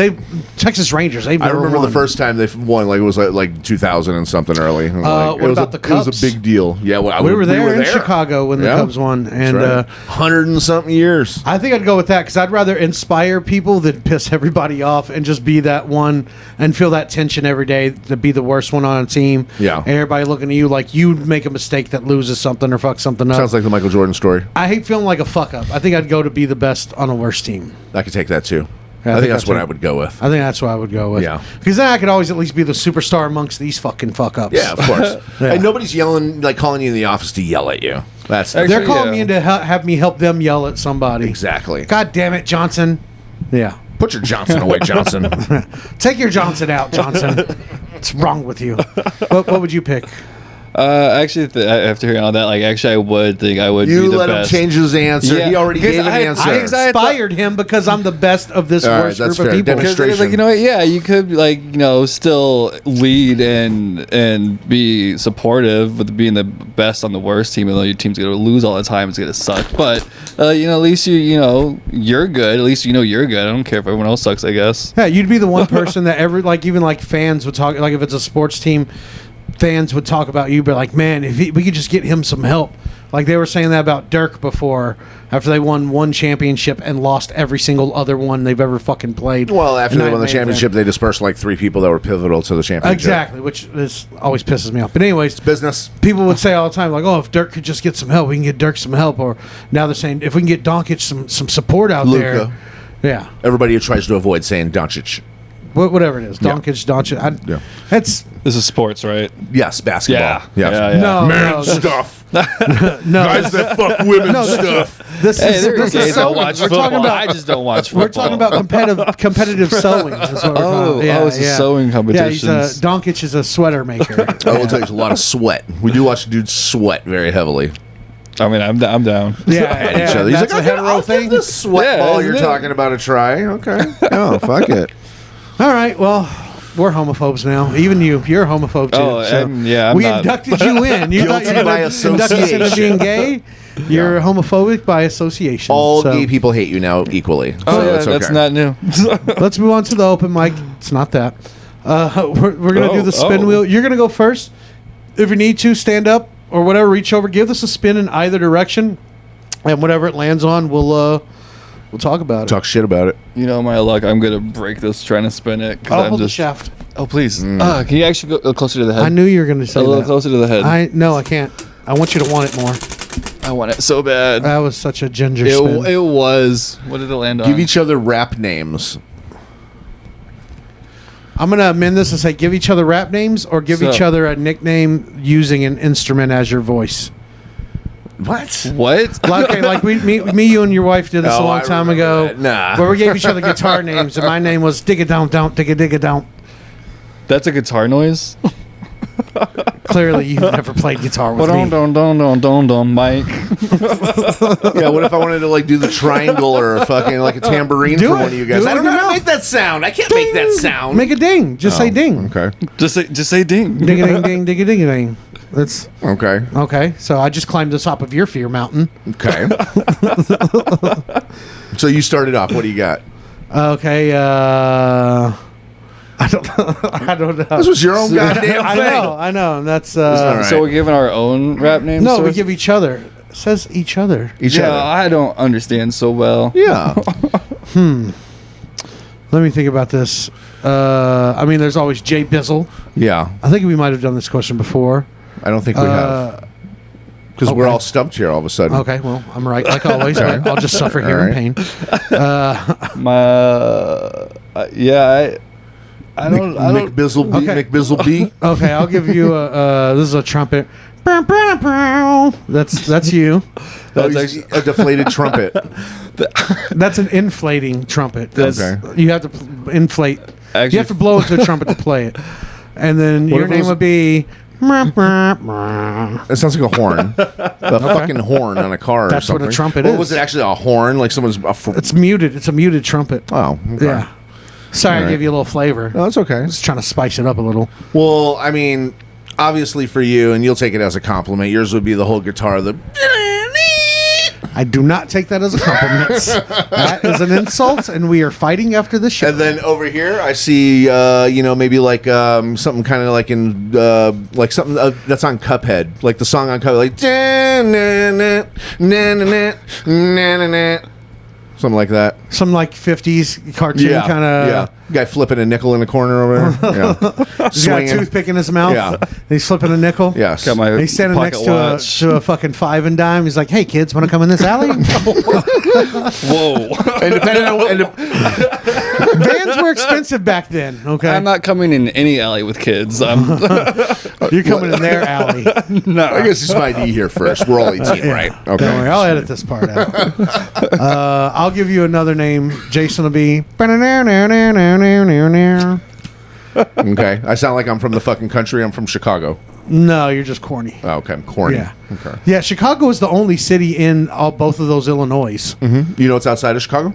Texas Rangers. They've I never remember won. the first time they won, like it was like 2000 and something early. What about the It was Cubs? a big deal. Yeah, well, We were there in Chicago when the Yeah. Cubs won, That's and right. 100 and something years. I think I'd go with that because I'd rather inspire people than piss everybody off and just be that one and feel that tension every day to be the worst one on a team. Yeah. And everybody looking at you like you make a mistake that loses something or fucks something up. Sounds like the Michael Jordan story. I hate feeling like a fuck up. I think I'd go to be the best on a worst team. I could take that too. Yeah, I think that's that's what it. I would go with. I think that's what I would go with. Yeah. Because then I could always at least be the superstar amongst these fucking fuck ups. Yeah, of course. Yeah. And nobody's yelling, like calling you in the office to yell at you. That's Actually, They're calling me yeah. in to have me help them yell at somebody. exactly. God damn it, Johnson. Yeah. Put your Johnson away, Johnson. Take your Johnson out, Johnson. What's wrong with you? What would you pick? Actually, after hearing all that, like, actually, I would think I would be You the let best. him change his answer. Yeah, He already because gave an I- answer. I- Inspired him because I'm the best of this All right, worst that's group of fair. people. Demonstrate- Because, like, you know what? Yeah, you could, like, you know, still lead and be supportive with being the best on the worst team. Even though your team's gonna lose all the time, it's gonna suck. But you know, at least you're good. At least you know you're good. I don't care if everyone else sucks. I guess. Yeah, you'd be the one person that even fans would talk, like if it's a sports team, fans would talk about you, but like, man, if we could just get him some help. Like they were saying that about Dirk before, after they won one championship and lost every single other one they've ever fucking played. Well, after And they I won the made championship, they dispersed like 3 people that were pivotal to the championship. exactly, which always pisses me off. But anyways, Business. people would say all the time, like, "Oh, if Dirk could just get some help, we can get Dirk some help." Or now they're saying, if we can get Doncic some support out Luka. there, yeah, Everybody tries to avoid saying Doncic. whatever it is, Yeah. Doncic. Yeah. That's This is sports, right? Yes, basketball. Yeah. Yes. Yeah, yeah. no, Man no, stuff. no. Guys that fuck women stuff. This Hey, is there are this gays is that sewing. watch We're football. talking about I just don't watch football. we're talking about competitive sewing. Is what we're talking about. it's a sewing competition. Yeah, Doncic is a sweater maker. I will tell you, it's a lot of sweat. We do watch dudes sweat very heavily I mean, I'm down. Yeah, at each other. He's that's like, a hetero I'll thing. give this sweat Yeah, ball isn't you're it? talking about a try. Okay. Oh, fuck it. All right, well, we're homophobes now. Even you're a homophobe too. Oh, I'm we not. inducted you in. You thought you Guilty were by inducted into association. being gay. You're homophobic by association. All So, gay people hate you now equally. Oh, so yeah, it's okay. that's not new. Let's move on to the open mic. It's not that. We're gonna do the spin wheel. You're gonna go first. If you need to, stand up or whatever. Reach over. Give this a spin in either direction, and whatever it lands on, we'll talk about it. Talk shit about it. You know my luck. I'm gonna break this trying to spin it. 'Cause I'll I'm hold the just. shaft. Oh please. Can you actually go closer to the head? I knew you were gonna say a little that. closer to the head. No, I can't. I want you to want it more. I want it so bad. That was such a ginger spin. It was. What did it land on? Give each other rap names. I'm gonna amend this and say give each other rap names or give So- each other a nickname using an instrument as your voice. What? What? Like me, you and your wife did this a Oh, long I time remember ago. that. Nah. Where we gave each other guitar names, and my name was Digga Down Down Digga Digga Down. That's a guitar noise. Clearly, you've never played guitar with me. Don, Mike. Yeah, what if I wanted to like do the triangle or fucking like a tambourine Do from it. one of you guys? Do it I don't with know your how to mouth. make that sound. I can't make that sound. Make a ding. Just say ding. Okay. Just say ding. Digga ding ding digga digga ding. That's Okay. okay. So I just climbed the top of your fear mountain. Okay. So you started off. What do you got? Okay. I don't know. This was your own goddamn thing. I know. And that's all right. So we're giving our own rap names. no. to We us? give each other. It says each other. Each Yeah, other. I don't understand so well. Yeah. Let me think about this. I mean, there's always Jay Bizzle. Yeah. I think we might have done this question before. I don't think we have. Because we're all stumped here all of a sudden. Okay, well, I'm right like always. But I'll just suffer here in pain. I don't. Mick Bizzle B. Okay. Mick Bizzle B. Okay, I'll give you this is a trumpet. That's you. That's a deflated trumpet. That's an inflating trumpet. Okay. You have to inflate. Actually, you have to blow into a trumpet to play it. And then your name would be... It sounds like a horn. A fucking horn on a car That's or something. what a trumpet Or is. was it actually a horn? Like someone's... It's muted. It's a muted trumpet. Oh, okay. Yeah. Sorry, I gave you a little flavor. No, that's okay. Just trying to spice it up a little. Well, I mean, obviously for you, and you'll take it as a compliment, yours would be the whole guitar, I do not take that as a compliment. That is an insult, and we are fighting after the show. And then over here, I see, maybe like something kind of like in, like something that's on Cuphead, like the song on Cuphead, like something like that. Some like 50s cartoon kind of... Yeah. Guy flipping a nickel in the corner over there. Yeah. He's got a toothpick in his mouth. Yeah. And he's flipping a nickel. Yes. Got my He's standing pocket next watch. to a fucking 5 and dime. He's like, "Hey kids, want to come in this alley?" Whoa! And depending on... Vans were expensive back then. Okay, I'm not coming in any alley with kids. You're coming in their alley. No. I guess this might be here first. We're all 18, right? Okay. Don't worry, I'll edit this part out. I'll give you another name. Jason will be. Okay. I sound like I'm from the fucking country. I'm from Chicago. No, you're just corny. Oh, okay. I'm corny. Yeah. Okay. Yeah, Chicago is the only city in both of those Illinois. You know what's outside of Chicago?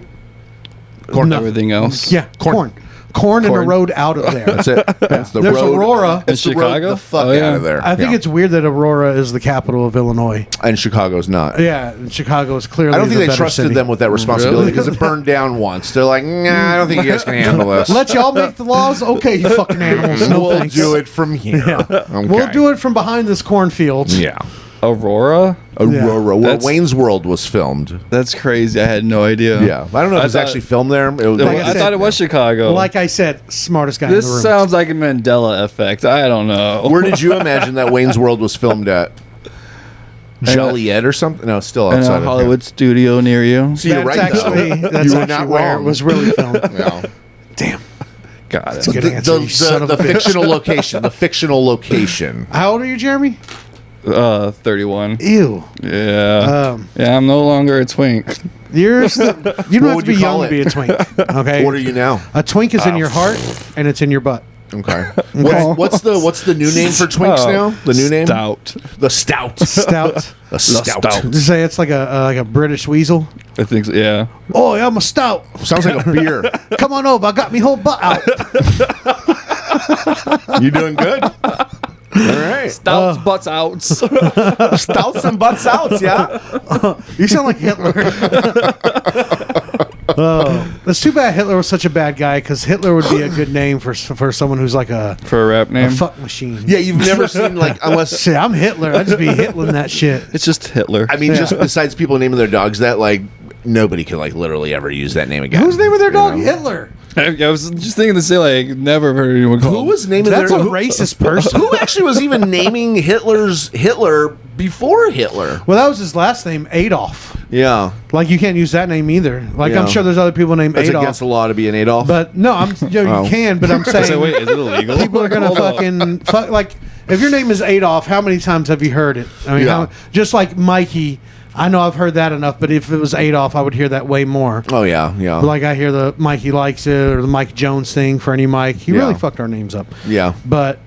Corn. Everything else. Yeah, corn. Corn and the road out of there. That's it. That's the There's road. Aurora. It's the road Chicago? the fuck Oh, yeah. out of there. I think it's weird that Aurora is the capital of Illinois. And Chicago's not. Yeah, and Chicago is clearly I don't think the they better trusted city. them with that responsibility Really? because it burned down once. They're like, nah, I don't think you guys can handle this. Let y'all make the laws? Okay, you fucking animals. No we'll thanks. do it from here. Yeah. Okay. We'll do it from behind this cornfield. Yeah. Aurora. Aurora. Where That's- Wayne's World was filmed. That's crazy. I had no idea. Yeah. I don't know if it's thought- actually filmed there. It was Like I I said- thought it was Chicago. Like I said, smartest guy This in the room. sounds like a Mandela effect. I don't know. Where did you imagine that Wayne's World was filmed at? Joliet or something? No, it's still in outside a of Hollywood studio near you. So you're That's right, actually, though. that's You were actually not where wrong. it was really filmed. Yeah. Damn. Got it. Good answer, you son of The a bitch. fictional location. The fictional location. How old are you, Jeremy? 31. Ew. Yeah. Yeah, I'm no longer a twink. You don't What have to would be you young call to be it? a twink. Okay. What are you now? A twink is in your heart and it's in your butt. Okay. What's the new name for twinks now? The new name? Stout. The stout. Stout. The stout. Stout. Did you say it's like a British weasel? I think so, yeah. Oh, yeah, I'm a stout. Sounds like a beer. Come on over. I got me whole butt out. You doing good? All right. Stouts, butts, outs. Stouts and butts outs, yeah. You sound like Hitler. It's too bad Hitler was such a bad guy because Hitler would be a good name for someone who's like a For a rap name. fuck machine. Yeah, you've never seen like unless Shit, I'm Hitler. I'd just be hitling that shit. It's just Hitler. I mean Yeah. just besides people naming their dogs that like nobody could like literally ever use that name again. Who's naming their You dog know? Hitler? I was just thinking to say, like, never heard anyone call Who him. was naming That's their a racist person. Who actually was even naming Hitler before Hitler? Well, that was his last name, Adolf. Yeah. Like you can't use that name either. Like Yeah. I'm sure there's other people named That's Adolf. against the law to be an Adolf. But no, you Oh. can. But I'm saying So wait, is it illegal? people are gonna Hold up. fucking fuck. Like if your name is Adolf, how many times have you heard it? I mean, Yeah. just like Mikey. I know I've heard that enough, but if it was Adolf, I would hear that way more. oh yeah, yeah. Like I hear the Mikey likes it or the Mike Jones thing for any Mike. He really Yeah. fucked our names up. yeah. But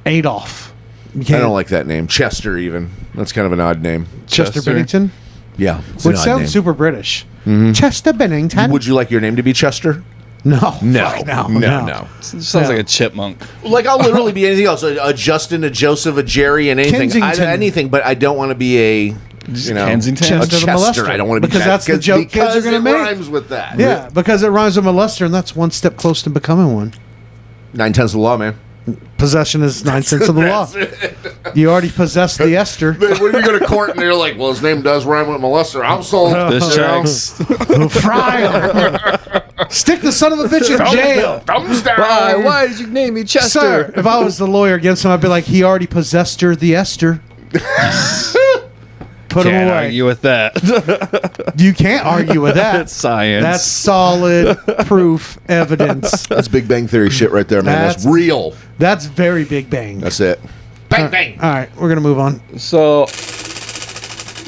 Adolf, you I can't- don't like that name. Chester even. That's kind of an odd name. Chester Chester. Bennington, Yeah. It's which an odd sounds name. super British. Chester Bennington. Would you like your name to be Chester? No, No. fuck no, No. It sounds like a chipmunk. Like I'll literally be anything else. A Justin, a Joseph, a Jerry, and anything. Kensington. Anything, but I don't want to be a Kensington? a Chester the Chester. molester. I don't want to be Because that, that's the joke kids are because gonna it make. rhymes with that. Yeah, because it rhymes with molester, and that's one step close to becoming one. 9/10 of the law, man. Possession is 9 cents of the law. You already possess the Esther. But when you go to court and they're like, "Well, his name does rhyme with molester," I'm sold. This You know? checks. Fryer. Stick the son of a bitch in jail. Thumbs down. Why did you name me Chester? Sir, if I was the lawyer against him, I'd be like, he already possessed her, the Esther. Put him Can't away. argue with that. You can't argue with that. It's science. That's solid proof, evidence. That's Big Bang Theory shit right there, man. That's real. That's very Big Bang. That's it. Bang, bang. All right, we're gonna move on. So,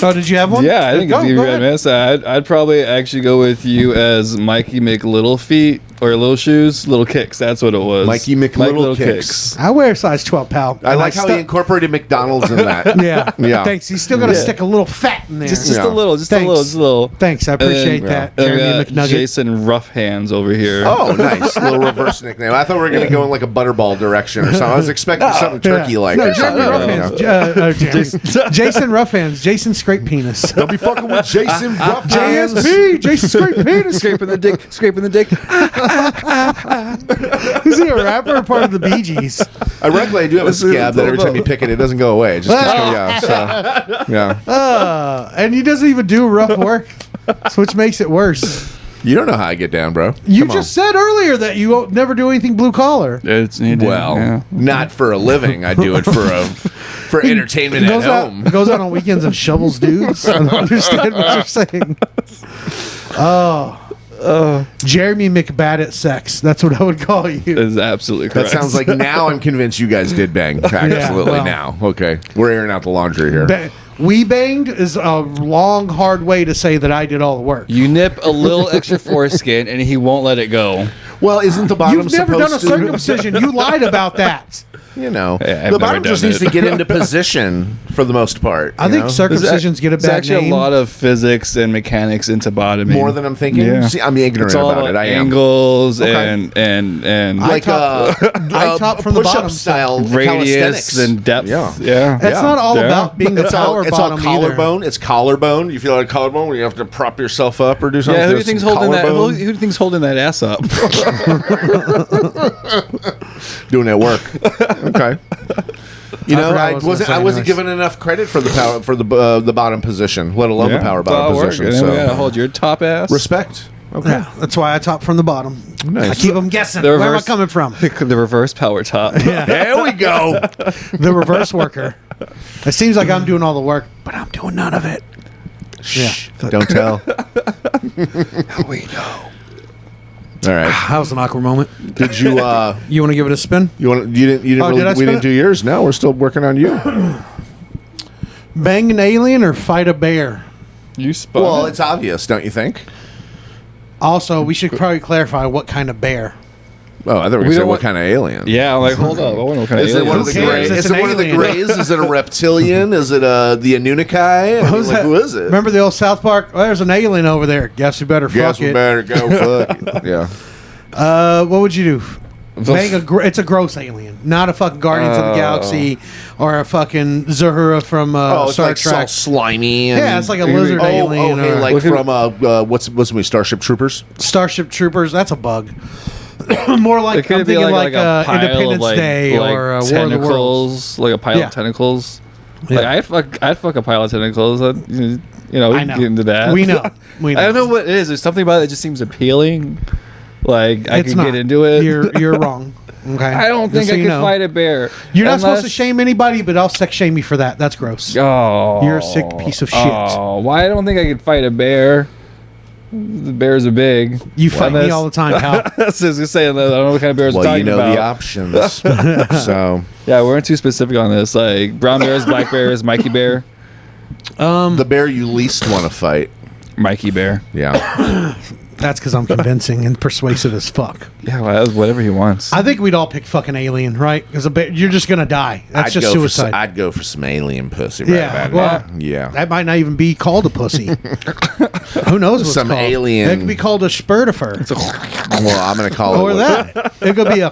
Oh, did you have one? yeah, I think Go it's you ahead. miss. I'd probably actually go with you as Mikey McLittle Feet or Little Shoes, Little Kicks. That's what it was. Mikey McLittle Kicks. I wear a size 12, pal. I like how he incorporated McDonald's in that. Yeah. Yeah. Thanks. He's still gonna stick a little fat in there. Just Yeah. a little, just Thanks. a little, just a little. Thanks. I appreciate that, And we Jeremy got McNugget. Jason Rough Hands over here. Oh, nice. Little reverse nickname. I thought we were going to go in like a Butterball direction or something. I was expecting something turkey-like. No, or Jeremy something, Roughhands. Jason Roughhands. Jason Scrape Penis. Don't be fucking with Jason Roughhands. JSP. Jason Scrape Penis. Scraping the dick, scraping the dick. Is he a rapper or part of the Bee Gees? Ironically, I do have a scab that every time you pick it, it doesn't go away. It just keeps going out. So, yeah. And he doesn't even do rough work, which makes it worse. You don't know how I get down, bro. You just said earlier that you won't never do anything blue collar. Well, not for a living. I do it for entertainment at home. Goes out on weekends and shovels dudes. I don't understand what you're saying. Jeremy McBad at sex. That's what I would call you. Is absolutely That correct. sounds like now I'm convinced you guys did bang. Absolutely well. now. Okay. We're airing out the laundry here. We banged is a long, hard way to say that I did all the work. You nip a little extra foreskin and he won't let it go. Well, isn't the bottom You've never done a circumcision. You lied about that. You know, Hey, I've the never bottom just done needs it. to get into position for the most part. I think know? circumcisions get a There's bad actually name. a lot of physics and mechanics into bottoming. More than I'm thinking. Yeah. See, I'm ignorant It's all about it. I am. angles Okay. and I Like top from the push-up bottom style radius calisthenics. and depth. Yeah. Yeah. It's not all Yeah. about being a It's all, power it's all bottom either. collarbone. It's collarbone. You feel like collarbone where you have to prop yourself up or do something. Yeah, who do you There's think's some holding that? collarbone. Who do you think's holding that ass up? Doing that work. Okay. You know, forgot I what I was wasn't. gonna I say wasn't anyways. given enough credit for the power for the bottom position, let alone the power bottom position. And then we gotta So hold your top ass. respect. Okay. Yeah, that's why I top from the bottom. Nice. I keep them guessing. The Where am I reverse- coming from? The reverse power top. There we go. The reverse worker. It seems like I'm doing all the work, but I'm doing none of it. Shh. Don't tell. We know. All right. That was an awkward moment. Did you? You want to give it a spin? You didn't. Oh, Really, did I we spin didn't it? do yours. No, we're still working on you. Bang an alien or fight a bear? You spun. Well, it. it's obvious, don't you think? Also, we should probably clarify what kind of bear. Oh, I thought we were We going to say don't what want- kind kind of alien. Yeah, I'm like, hold up. I wonder what kind of Is it one of the Who cares? grays? It's Is it an one of the alien. grays? Is it a reptilian? Is it the Anunnaki? I mean, like, who is it? Remember the old South Park? Oh, there's an alien over there. Guess we better Guess fuck we it. better go fuck it. Yeah. What would you do? It's a gross alien, not a fucking Guardians of the Galaxy or a fucking Zahura from Oh, it's Star like Trek. all slimy. And, Yeah, it's like a lizard alien. hey, or like from what's the movie Starship Troopers? Starship Troopers. That's a bug. More like It could I'm be thinking like a pile Independence of like, Day like or War of the Worlds. tentacles, like a pile Yeah. of tentacles. Yeah. Like I'd fuck a pile of tentacles. You know, we I can know. get into that. We know. We know. I don't know what it is. There's something about it that just seems appealing. Like I It's could not. get into it. You're wrong. Okay. I don't Just think so I you could know. fight a bear. You're not supposed to Unless- shame anybody, but I'll sex shame you for that. That's gross. Oh, You're a sick piece of shit. Oh, why I don't think I could fight a bear? The bears are big. You fight me Unless- all the time, pal. That's what I was gonna say. I don't know what kind of bears we're Well, you talking know about. the options. So Yeah, we weren't too specific on this. Like brown bears, black bears, Mikey bear, the bear you least want to fight. Mikey bear. Yeah. That's because I'm convincing and persuasive as fuck. Yeah, well, whatever he wants. I think we'd all pick fucking alien, right? Because you're just gonna die. That's just suicide. I'd go for some alien pussy. Right Yeah, about well, now. Yeah. That might not even be called a pussy. Who knows what's Some called? alien- It could be called a spurtifer. Well, I'm gonna call Or it what- that. It could be a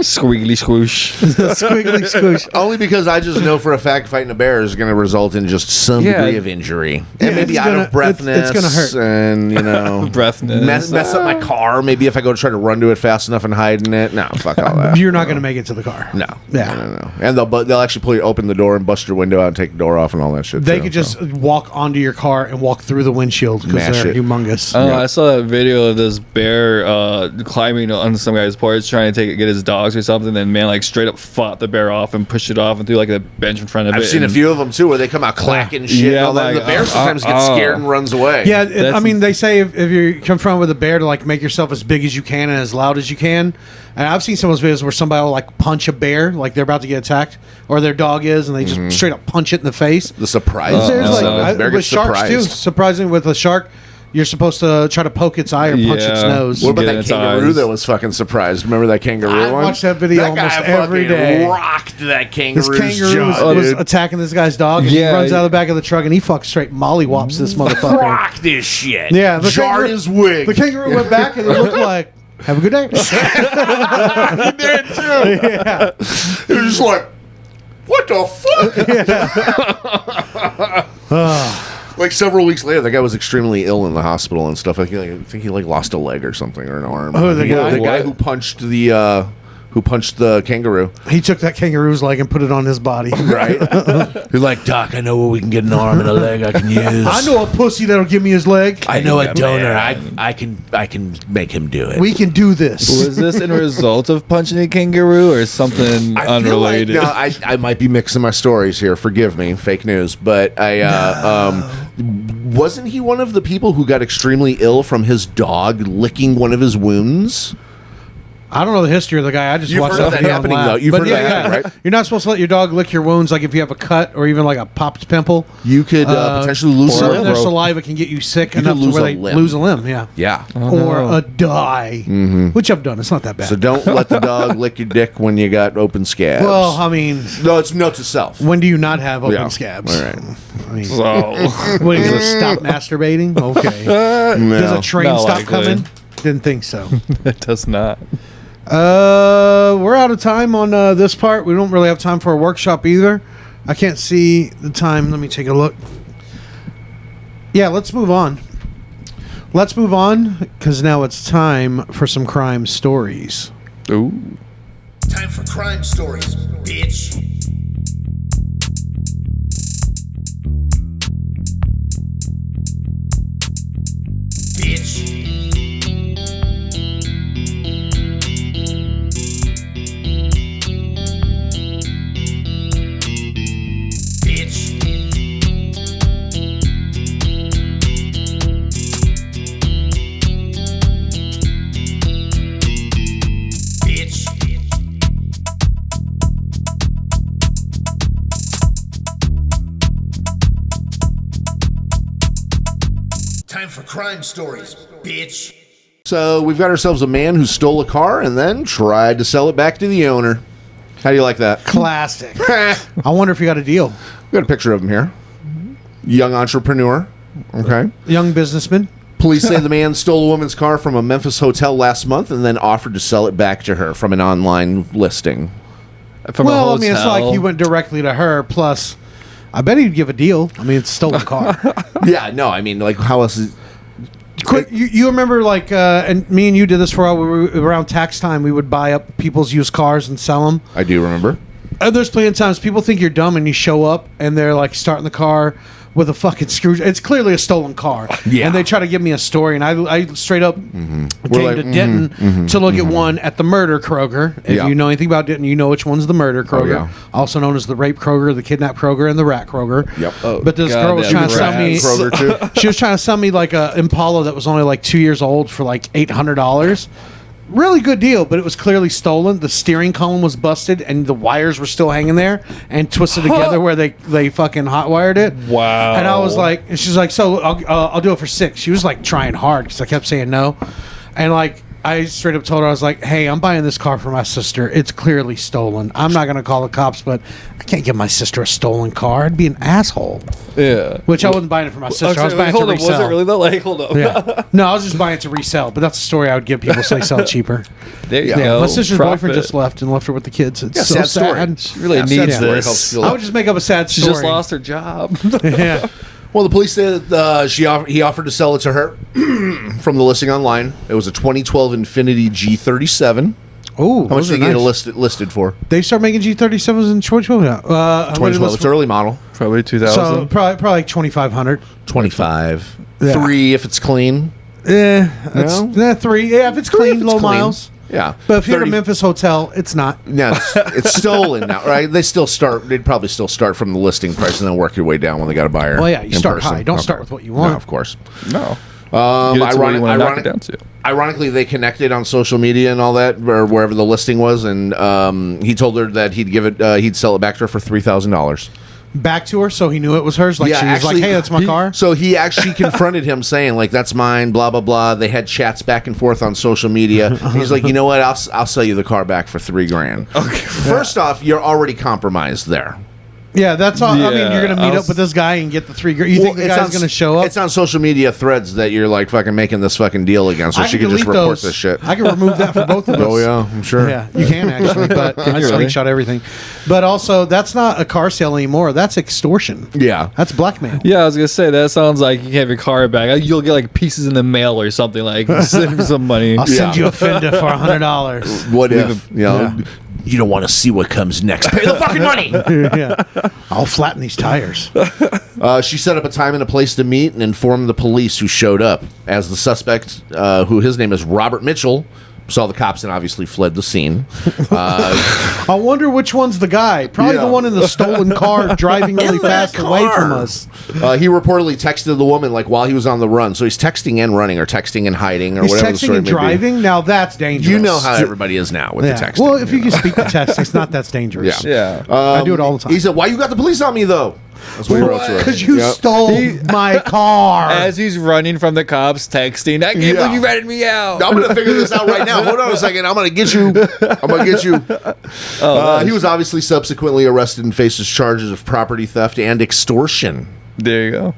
Squiggly squoosh. squiggly squish. Only because I just know for a fact fighting a bear is going to result in just some Yeah. degree of injury Yeah, and maybe it's out gonna- of breathness. it's gonna hurt. And breathness. mess up my car. Maybe if I go to try to run to it fast enough and hide in it. No, fuck all that. You're not going to make it to the car. No. Yeah. No. And they'll actually open the door and bust your window out and take the door off and all that shit. They could just walk onto your car and walk through the windshield because Mash they're it. humongous. Oh, I saw that video of this bear climbing on some guy's porch trying to get his dogs or something. And man, like straight up fought the bear off and pushed it off and threw like a bench in front of it. I've seen a few of them too where they come out clacking and shit. Yeah, and all that. And the like, bear sometimes gets scared and runs away. Yeah, I mean, they say if you're confronted with a bear to like make yourself as big as you can and as loud as you can. And I've seen some of those videos where somebody will like punch a bear, like they're about to get attacked, or their dog is, and they just straight up punch it in the face. The surprise. There's Bear with gets sharks too. surprised. Surprisingly, with a shark, you're supposed to try to poke its eye or punch its Yeah. nose. What about Get that its kangaroo eyes. that was fucking surprised? Remember that kangaroo I one? watch that video That guy almost every fucking day. rocked that This kangaroo's kangaroo jaw, was dude. attacking this guy's dog, and he Yeah, runs out of the back of the truck, and he fucks straight mollywops this motherfucker. Rock this shit. Yeah, the jarred kangaroo- his wig. The kangaroo went back, and it looked like, have a good day. He did too. Yeah. He was just like, what the fuck? Like several weeks later, the guy was extremely ill in the hospital and stuff. I think he lost a leg or something or an arm. Oh, the guy? the guy who punched the kangaroo. He took that kangaroo's leg and put it on his body. Right? He's like, Doc, I know where we can get an arm and a leg I can use. I know a pussy that'll give me his leg. I know a Yeah, donor. man. I can make him do it. We can do this. Was this in result of punching a kangaroo or something I feel like, unrelated? now, I might be mixing my stories here. Forgive me, fake news. But wasn't he one of the people who got extremely ill from his dog licking one of his wounds? I don't know the history of the guy. I just You've watched heard of that video and happening, laughed. though. You've But heard of that happening, right? You're not supposed to let your dog lick your wounds, like if you have a cut or even like a popped pimple. You could potentially lose Some a of their limb. saliva can get you sick You enough could to lose where a they limb. lose a limb. Yeah. Yeah. Or a die, which I've done. It's not that bad. So don't let the dog lick your dick when you got open scabs. well, I mean, no, it's note to self. when do you not have open Yeah. scabs? All right. I mean, So, what, are you going to stop masturbating? Okay. Does No. a train Not stop likely. coming? Didn't think so. it does not. We're out of time on this part. We don't really have time for a workshop either. I can't see the time. Let me take a look. Yeah, let's move on. Let's move on because now it's time for some crime stories. Ooh. Time for crime stories, bitch. Bitch. Bitch. Bitch. Time for crime stories, bitch. So we've got ourselves a man who stole a car and then tried to sell it back to the owner. How do you like that? Classic. We I wonder if you got a deal. got a picture of him here. Young entrepreneur. Okay. Young businessman. Police say the man stole a woman's car from a Memphis hotel last month and then offered to sell it back to her from an online listing. From a Well, I hotel. mean, it's like he went directly to her. Plus, I bet he'd give a deal. I mean, it's a stolen car. Yeah, no, I mean, like, how else is... Quick, you remember like, and me and you did this for a while. Around tax time, we would buy up people's used cars and sell them. I do remember. And there's plenty of times people think you're dumb and you show up and they're like starting the car with a fucking screw. It's clearly a stolen car. Yeah. And they try to give me a story, and I straight up came like, to Denton to look at one at the murder Kroger. If Yeah. you know anything about Denton, you know which one's the murder Kroger, yeah. also known as the rape Kroger, the kidnap Kroger, and the rat Kroger. Yep. Oh, But this God, girl was that trying to sell me. rats. Kroger, too. She was trying to sell me like a Impala that was only like 2 years old for like $800. Really good deal, but it was clearly stolen. The steering column was busted, and the wires were still hanging there and twisted together where they fucking hot wired it. Wow. And I was like, and she's like, so I'll do it for $6. She was like trying hard because I kept saying no, and like I straight up told her, I was like, hey, I'm buying this car for my sister. It's clearly stolen. I'm not gonna call the cops, but I can't give my sister a stolen car. I'd be an asshole. Yeah. Which I wasn't buying it for my sister. I was buying it to hold up, resell. was it really though? Like, hold up. Yeah. No, I was just buying it to resell, but that's a story I would give people so they sell it cheaper. There you Yeah. go. My sister's Profit. boyfriend just left and left her with the kids. It's Yeah, so sad story. sad. She really Yeah, sad needs story this. helps feel I would just make up a sad She story. just lost her job. Yeah. Well, the police said that he offered to sell it to her from the listing online. It was a 2012 Infiniti G37. Oh, How much did they get it listed for? They start making G37s in 2012 now. 2012. It's early model. Probably 2000. So probably like 2,500. 25. Yeah. 3 if it's clean. That's 3. Yeah, if it's clean, if it's low clean. miles. Yeah. But if you're at a 30 Memphis hotel, it's not. Yeah, it's stolen now, right? They'd probably still start from the listing price and then work your way down when they got a buyer. Well, yeah, you in start person. high. Don't start with what you want. No, of course. No. Get it to where you wanna knock it down to. Ironically, they connected on social media and all that, or wherever the listing was, and he told her that he'd sell it back to her for $3,000. Back to her, so he knew it was hers. Like she was like, "Hey, that's my car." So he actually confronted him, saying like, "That's mine." Blah blah blah. They had chats back and forth on social media. He's like, "You know what? I'll sell you the car back for $3,000." Okay. First off, you're already compromised there. Yeah, that's all. I mean, Yeah, you're gonna meet up with this guy and get the $3,000. You think the guy's gonna show up? It's on social media threads that you're like fucking making this fucking deal again, so she can just delete report those. this shit. I can remove that for both of us. Oh yeah, I'm sure. Yeah, you can actually, but I really? screenshot everything. But also, that's not a car sale anymore. That's extortion. Yeah. That's blackmail. Yeah, I was gonna say that sounds like you can have your car back. You'll get like pieces in the mail or something. Like send me some money. I'll send you a Fender for $100. What if you don't want to see what comes next? Pay the fucking money. Yeah, I'll flatten these tires. She set up a time and a place to meet and informed the police who showed up. As the suspect, who his name is Robert Mitchell, saw the cops and obviously fled the scene. I wonder which one's the guy. Probably the one in the stolen car driving really fast away from us. He reportedly texted the woman like while he was on the run. So he's texting and running, or texting and hiding, or He's whatever the texting story and may be. driving. Now that's dangerous. You know how everybody is now with the texting. Well, if you can speak the text, it's not that dangerous. Yeah. I do it all the time. He said, "Why you got the police on me though?" That's what he wrote to her. Because you Yep. stole my car. As he's running from the cops, texting, "I can't believe you ratted me out." I'm gonna figure this out right now. Hold on a second. I'm gonna get you. He was obviously subsequently arrested and faces charges of property theft and extortion. There you go.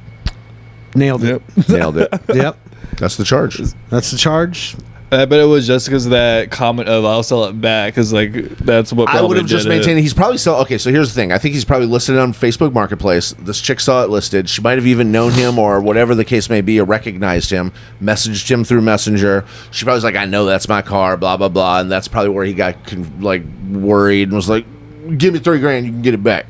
Nailed it. Nailed it. Yep. That's the charge. That's the charge. I bet it was just because of that comment of "I'll sell it back," because like that's what I would have probably just did maintained it. he's probably okay, so here's the thing. I think he's probably listed on Facebook Marketplace. This chick saw it listed. She might have even known him or whatever the case may be, or recognized him, messaged him through Messenger. She probably was like, "I know that's my car, blah blah blah," and that's probably where he got worried and was like, "Give me $3,000, you can get it back."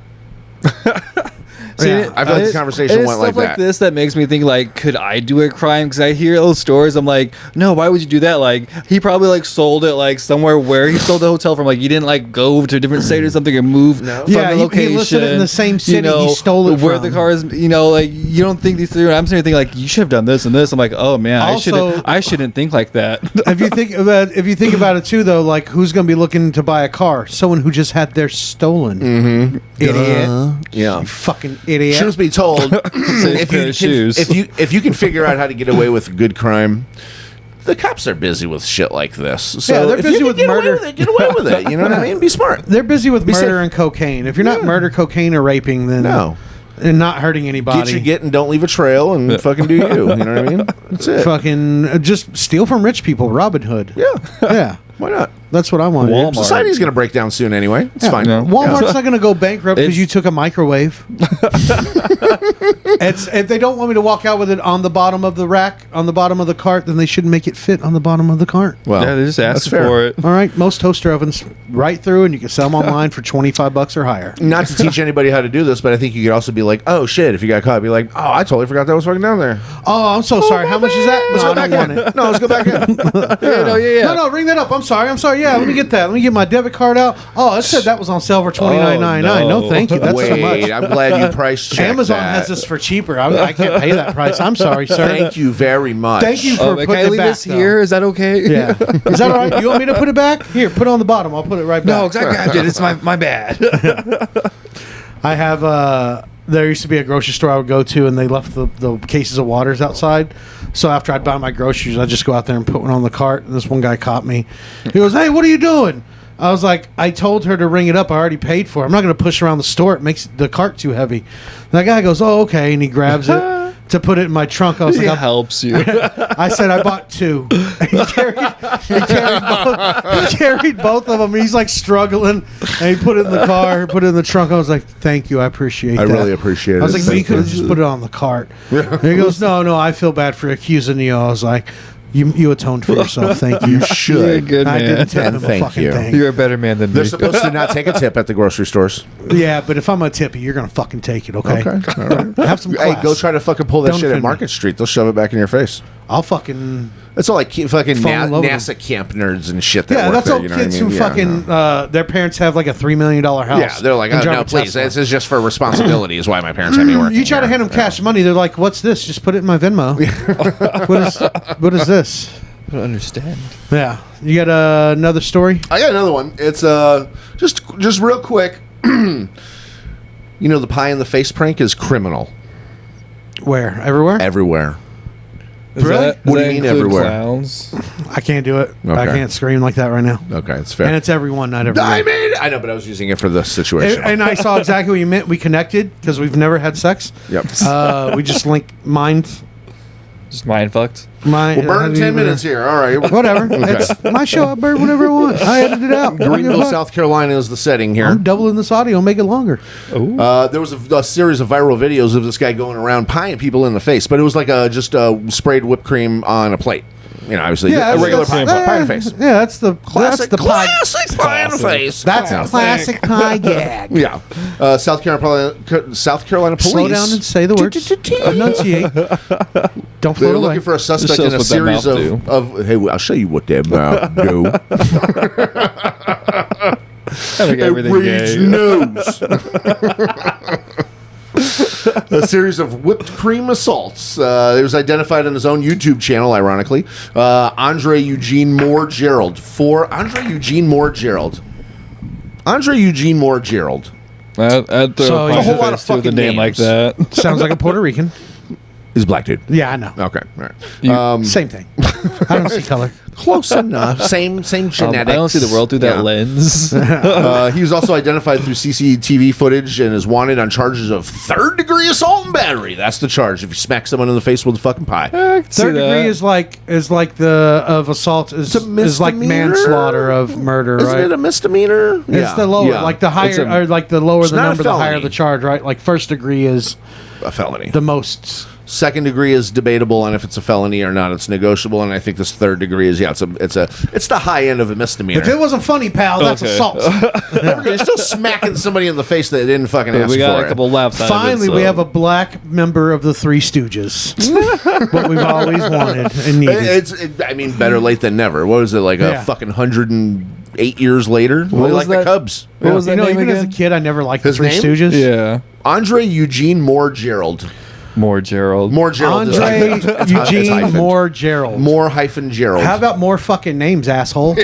See, Yeah. I feel like the conversation went like stuff like that. this that makes me think like, could I do a crime? Because I hear those stories, I'm like, no, why would you do that? Like, he probably like sold it like somewhere where he sold the hotel from. Like, you didn't like go to a different state or something and move from Yeah, the he location. listed it in the same city he stole it where from. the car is. You know, like you don't think these through. I'm sitting there thinking like, you should have done this and this. I'm like, oh man, Also- I shouldn't think like that. if you think about it too, though, like who's going to be looking to buy a car? Someone who just had theirs stolen. Mm-hmm. Idiot. Yeah. You fucking idiot. Truth be told, if you can figure out how to get away with good crime, the cops are busy with shit like this. So Yeah, they're if busy you with can get away murder. with it, get away with it. You know what I mean? Be smart. They're busy with murder safe. and cocaine. If you're not murder, cocaine, or raping, then No. and not hurting anybody. Get your get and don't leave a trail and fucking do you. You know what I mean? That's it. Fucking just steal from rich people. Robin Hood. Yeah. Yeah. Why not? That's what I want to do. Walmart. Society's going to break down soon anyway. It's fine. Yeah. Walmart's not going to go bankrupt because It's- you took a microwave. It's if they don't want me to walk out with it on the bottom of the rack, on the bottom of the cart, then they shouldn't make it fit on the bottom of the cart. Well, Yeah, they just that's asked fair. for it. All right, most toaster ovens right through, and you can sell them online for $25 or higher. Not to teach anybody how to do this, but I think you could also be like, oh shit, if you got caught, be like, oh, I totally forgot that was fucking down there. Oh, I'm so sorry. How much is that? Let's No, go I back don't want in. it. No, let's go back in. No, ring that up. I'm sorry. Yeah, let me get that. Let me get my debit card out. Oh, it said that was on sale for $29.99. no. No, thank you. That's Wait, so much. I'm glad you price checked Amazon that. has this for cheaper. I can't pay that price. I'm sorry, sir. Thank you very much. Thank you for Oh, putting can I it leave back. this here? Is that okay? Yeah. Is that all right? You want me to put it back? Here, put it on the bottom. I'll put it right back. No, because I grabbed it. It's my bad. I have there used to be a grocery store I would go to, and they left the cases of waters outside. So after I'd buy my groceries, I'd just go out there and put one on the cart. And this one guy caught me. He goes, "Hey, what are you doing?" I was like, "I told her to ring it up. I already paid for it. I'm not going to push around the store. It makes the cart too heavy." And that guy goes, "Oh, okay," and he grabs it to put it in my trunk. I was It like, helps you. I said I bought two. He carried both of them. He's like struggling, and he put it in the car, put it in the trunk. I was like, "Thank you, I appreciate I that." really appreciate it. I was like, "You Thank could have you. just put it on the cart." And he goes, "No, I feel bad for accusing you." I was like, You atoned for yourself. Thank you. You should. You're a good I man. didn't tip And him a thank fucking you. thing. You're a better man than They're me. supposed to not take a tip at the grocery stores. Yeah, but if I'm a tippy, you're gonna fucking take it. Okay. Okay. All right. Have some class. Hey, go try to fucking pull that Don't shit at offend me. Market Street. They'll shove it back in your face. I'll fucking. It's all like fucking Fall in love with NASA camp nerds and shit. That Yeah, work that's there, all you know what I kids mean? who Yeah, fucking no. their parents have like a $3 million house. Yeah, they're like, and oh drive no, a please, Tesla. this is just for responsibility. Is why my parents have me working. You try to here. hand them cash money, they're like, "What's this? Just put it in my Venmo." what is this? I don't understand. Yeah, you got another story? I got another one. It's just real quick. You know, the pie in the face prank is criminal Where? Everywhere? everywhere. Really? What do you mean include everywhere? Clowns? I can't do it. I Okay. can't scream like that right now. Okay, it's fair. And it's everyone, not everyone. I know, but I was using it for this situation. And I saw exactly what you meant. We connected because we've never had sex. Yep. We just link mind. Just mind fucked. My, We're burning 10 minutes here. All right. Whatever. It's my show. I burn whatever I want. I edit it out. Greenville, South Carolina is the setting here. I'm doubling this audio, make it longer. There was a series of viral videos of this guy going around pieing people in the face, but it was like just sprayed whipped cream on a plate. You know, obviously, a regular pie in the face. Yeah, that's the Classic pie. pie in the face. That's a classic pie gag. Yeah. South Carolina police. Slow down and say the words. Enunciate. Don't They float were away. looking for a suspect shows in a what that series mouth of. Hey, I'll show you what that mouth do. I think everything Rage gay. nose. A series of whipped cream assaults. It was identified on his own YouTube channel, ironically. Andre Eugene Moore Gerald. Andre Eugene Moore Gerald. I'd throw So a it's a whole lot of face to the fucking name like names. that. Sounds like a Puerto Rican. He's a black dude. Yeah, I know. Okay, all right. Same thing. I don't see color. Close enough. Same genetics. I don't see the world through that Yeah. lens. He was also identified through CCTV footage and is wanted on charges of third-degree assault and battery. That's the charge. If you smack someone in the face with a fucking pie. I can see Third degree that. is like the of assault is It's a like misdemeanor. manslaughter of murder, Isn't right? it a misdemeanor? It's the lower, like the higher, or like the lower the not a number, the higher felony. the charge, right? Like first degree is a felony. the most. Second degree is debatable, and if it's a felony or not, it's negotiable. And I think this third degree is it's the high end of a misdemeanor. If it wasn't funny, pal, that's Okay. assault. You're still smacking somebody in the face that didn't fucking ask We got for a couple it. laps out Finally, of it, we so. have a black member of the Three Stooges. What we've always wanted and needed. I mean, better late than never. What was it, like Yeah. a fucking 108 years later? What was Like the that? Cubs. What was that name even as a again? kid, I never liked His the Three name? Stooges. Yeah. Andre Eugene Moore Gerald. More Gerald. Moore Gerald. is Andre hyphen. It's Eugene hyphened. Moore Gerald. Moore hyphen Gerald. How about more fucking names, asshole?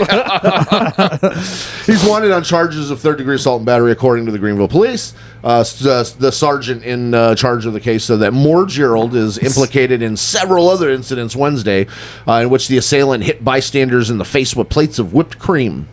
He's wanted on charges of third-degree assault and battery, according to the Greenville Police. The sergeant in charge of the case said that Moore Gerald is implicated in several other incidents Wednesday, in which the assailant hit bystanders in the face with plates of whipped cream.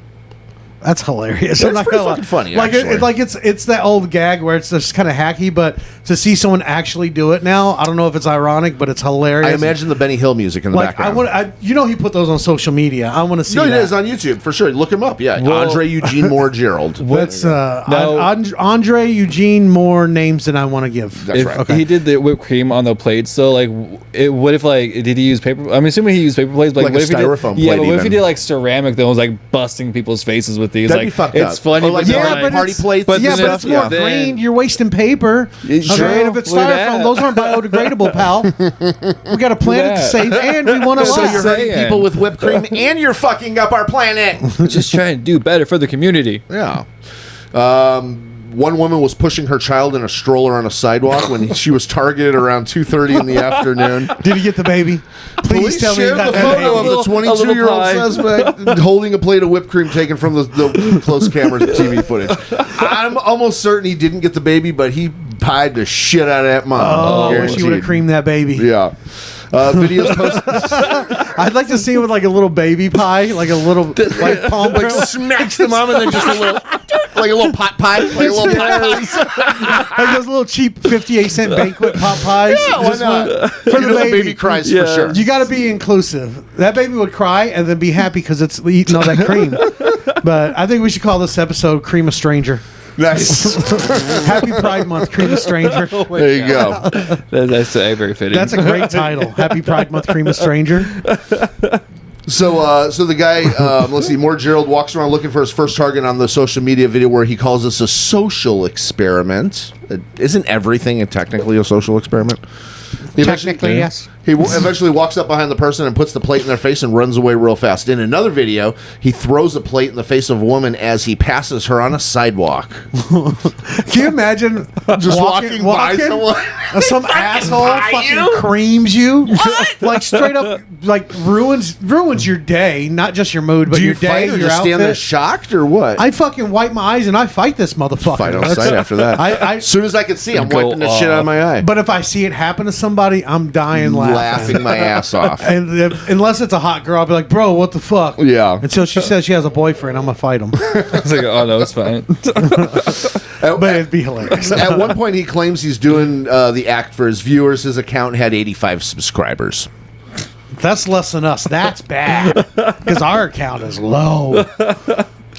That's hilarious. That's I'm not pretty gonna lie. fucking funny, Like actually. it's that old gag where it's just kind of hacky, but to see someone actually do it now, I don't know if it's ironic, but it's hilarious. I imagine the Benny Hill music in the Like background. he put those on social media. I want to see. No, it that. is on YouTube for sure. Look him up. Yeah, Well- Andre Eugene Moore Gerald. That's No. Andre Eugene more names than I want to give. That's If right. he did the whipped cream on the plates, though, like, what if, like, did he use paper? I'm assuming he used paper plates, but Like what a if he styrofoam did? Yeah, plate but what if he even. did like ceramic? That was like busting people's faces with these. That'd like, be fucked it's up. funny, Or like but party- like, party plates. But Yeah, then but it's more then- green. You're wasting paper. True. Okay, and if it's Look at styrofoam, that. those aren't biodegradable, pal. We got a planet to that. save, and we want to So laugh. you're hurting saying. people with whipped cream, and you're fucking up our planet. just trying to do better for the community. Yeah. One woman was pushing her child in a stroller on a sidewalk when she was targeted around 2:30 in the afternoon. Did he get the baby? Please Police tell me you shared got the that photo baby. of the A little 22-year-old pie. suspect holding a plate of whipped cream taken from the close camera TV footage. I'm almost certain he didn't get the baby, but he pied the shit out of that mom. Oh, I wish you would have Guaranteed. creamed that baby. Yeah. Videos posted. I'd like to see it with like a little baby pie, like a little like palm Like kernel. smacks the mom and then just a little, like a little pot pie, like a little pot pie. Like those little cheap 58-cent banquet pot pies. Yeah, why Just not? one for the baby. cries Yeah. for sure. You got to be inclusive. That baby would cry and then be happy because it's eating all that cream. But I think we should call this episode "Cream a Stranger." Nice. Happy Pride Month, Cream of Stranger. There you go. That's very fitting. That's a great title. Happy Pride Month, Cream of Stranger. So the guy, let's see, More Gerald walks around looking for his first target on the social media video where he calls this a social experiment. Isn't everything technically a social experiment? Technically, yes. He eventually walks up behind the person and puts the plate in their face and runs away real fast. In another video, he throws a plate in the face of a woman as he passes her on a sidewalk. Can you imagine Just walking by someone? Some asshole fucking creams you. What? Like straight up, like ruins your day, not just your mood, but Do you your day, fight or your just stand there outfit. shocked or what? I fucking wipe my eyes and I fight this motherfucker. Fight on sight after that. As soon as I can see, I'm wiping the shit out of my eye. But if I see it happen to somebody, I'm dying laughing my ass off. And unless it's a hot girl, I'll be like, bro, what the fuck? Yeah. Until she says she has a boyfriend, I'm going to fight him. I was like, oh, no, it's fine. But it'd be hilarious. At one point, he claims he's doing the act for his viewers. His account had 85 subscribers. That's less than us. That's bad. Because our account is low.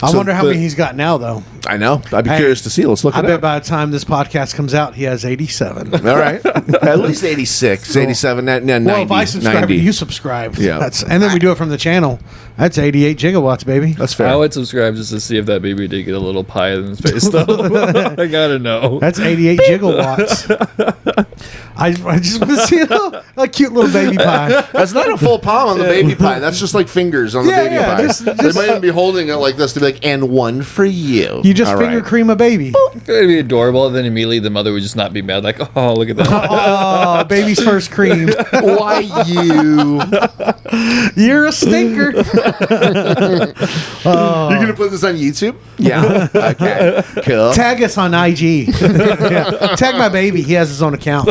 I wonder how many he's got now, though. I know. I'd be curious to see. Let's look I it bet up. by the time this podcast comes out, he has 87. All right. At least 86, 87, 90, Well, if I subscribe 90. and you subscribe. Yeah. And then we do it from the channel. That's 88 gigawatts, baby. That's fair. I would subscribe just to see if that baby did get a little pie in his face, though. I gotta know. That's 88 gigawatts. I just want to see a cute little baby pie. That's not a full palm on the baby pie. That's just like fingers on the baby pie. They might even be holding it like this to be like, and one for you. You just All finger right. cream a baby. It'd be adorable, and then immediately the mother would just not be mad. Like, oh, look at that. Oh, baby's first cream. Why you? You're a stinker. You're going to put this on YouTube? Yeah. Okay. Cool. Tag us on IG. Yeah. Tag my baby. He has his own account.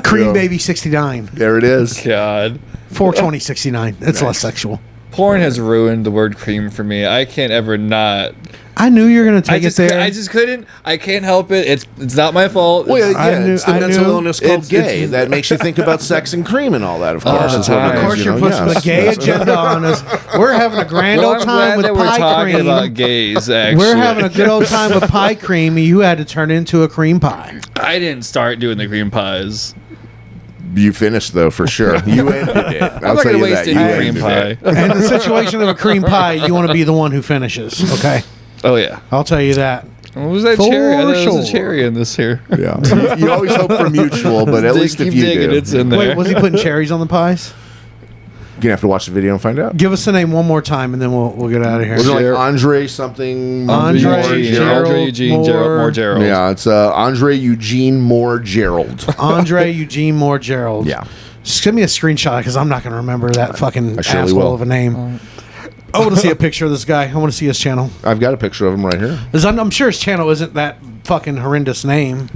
Cream Yeah. Baby 69. There it is. God. 42069. It's less sexual. Porn has ruined the word cream for me. I can't ever not. I knew you were going to take it there. I just couldn't. I can't help it. It's not my fault. Well, I yeah, knew- it's the I mental knew- illness called It's- gay that makes you think about sex and cream and all that, of course. the is what it time. is, Of course, you you're know, pushing yes. the gay agenda on us. We're having a grand Well, old I'm time glad with that we're pie talking cream. about gays. Actually, We're having a good old time with pie cream, and you had to turn it into a cream pie. I didn't start doing the cream pies. You finished, though, for sure. You ended it. I'm I'll not tell gonna you waste that. any You cream ended pie. it. And in the situation of a cream pie, you want to be the one who finishes. Okay, Oh yeah. I'll tell you that. What was that For cherry? I thought there was sure. a cherry in this here. Yeah. You always hope for mutual, but at least if Keep you digging, do. it's in there. Wait, was he putting cherries on the pies? You're going to have to watch the video and find out. Give us the name one more time, and then we'll get out of here. Was it like Ger- Andre something? Andre Moore Eugene. Gerald? Andre Eugene Moore. Gerald, more Gerald. Yeah, it's Andre Eugene Moore Gerald. Andre Eugene Moore Gerald. Yeah. Just give me a screenshot because I'm not going to remember that fucking I surely asshole will. of a name. I want to see a picture of this guy. I want to see his channel. I've got a picture of him right here. 'Cause I'm sure his channel isn't that fucking horrendous name.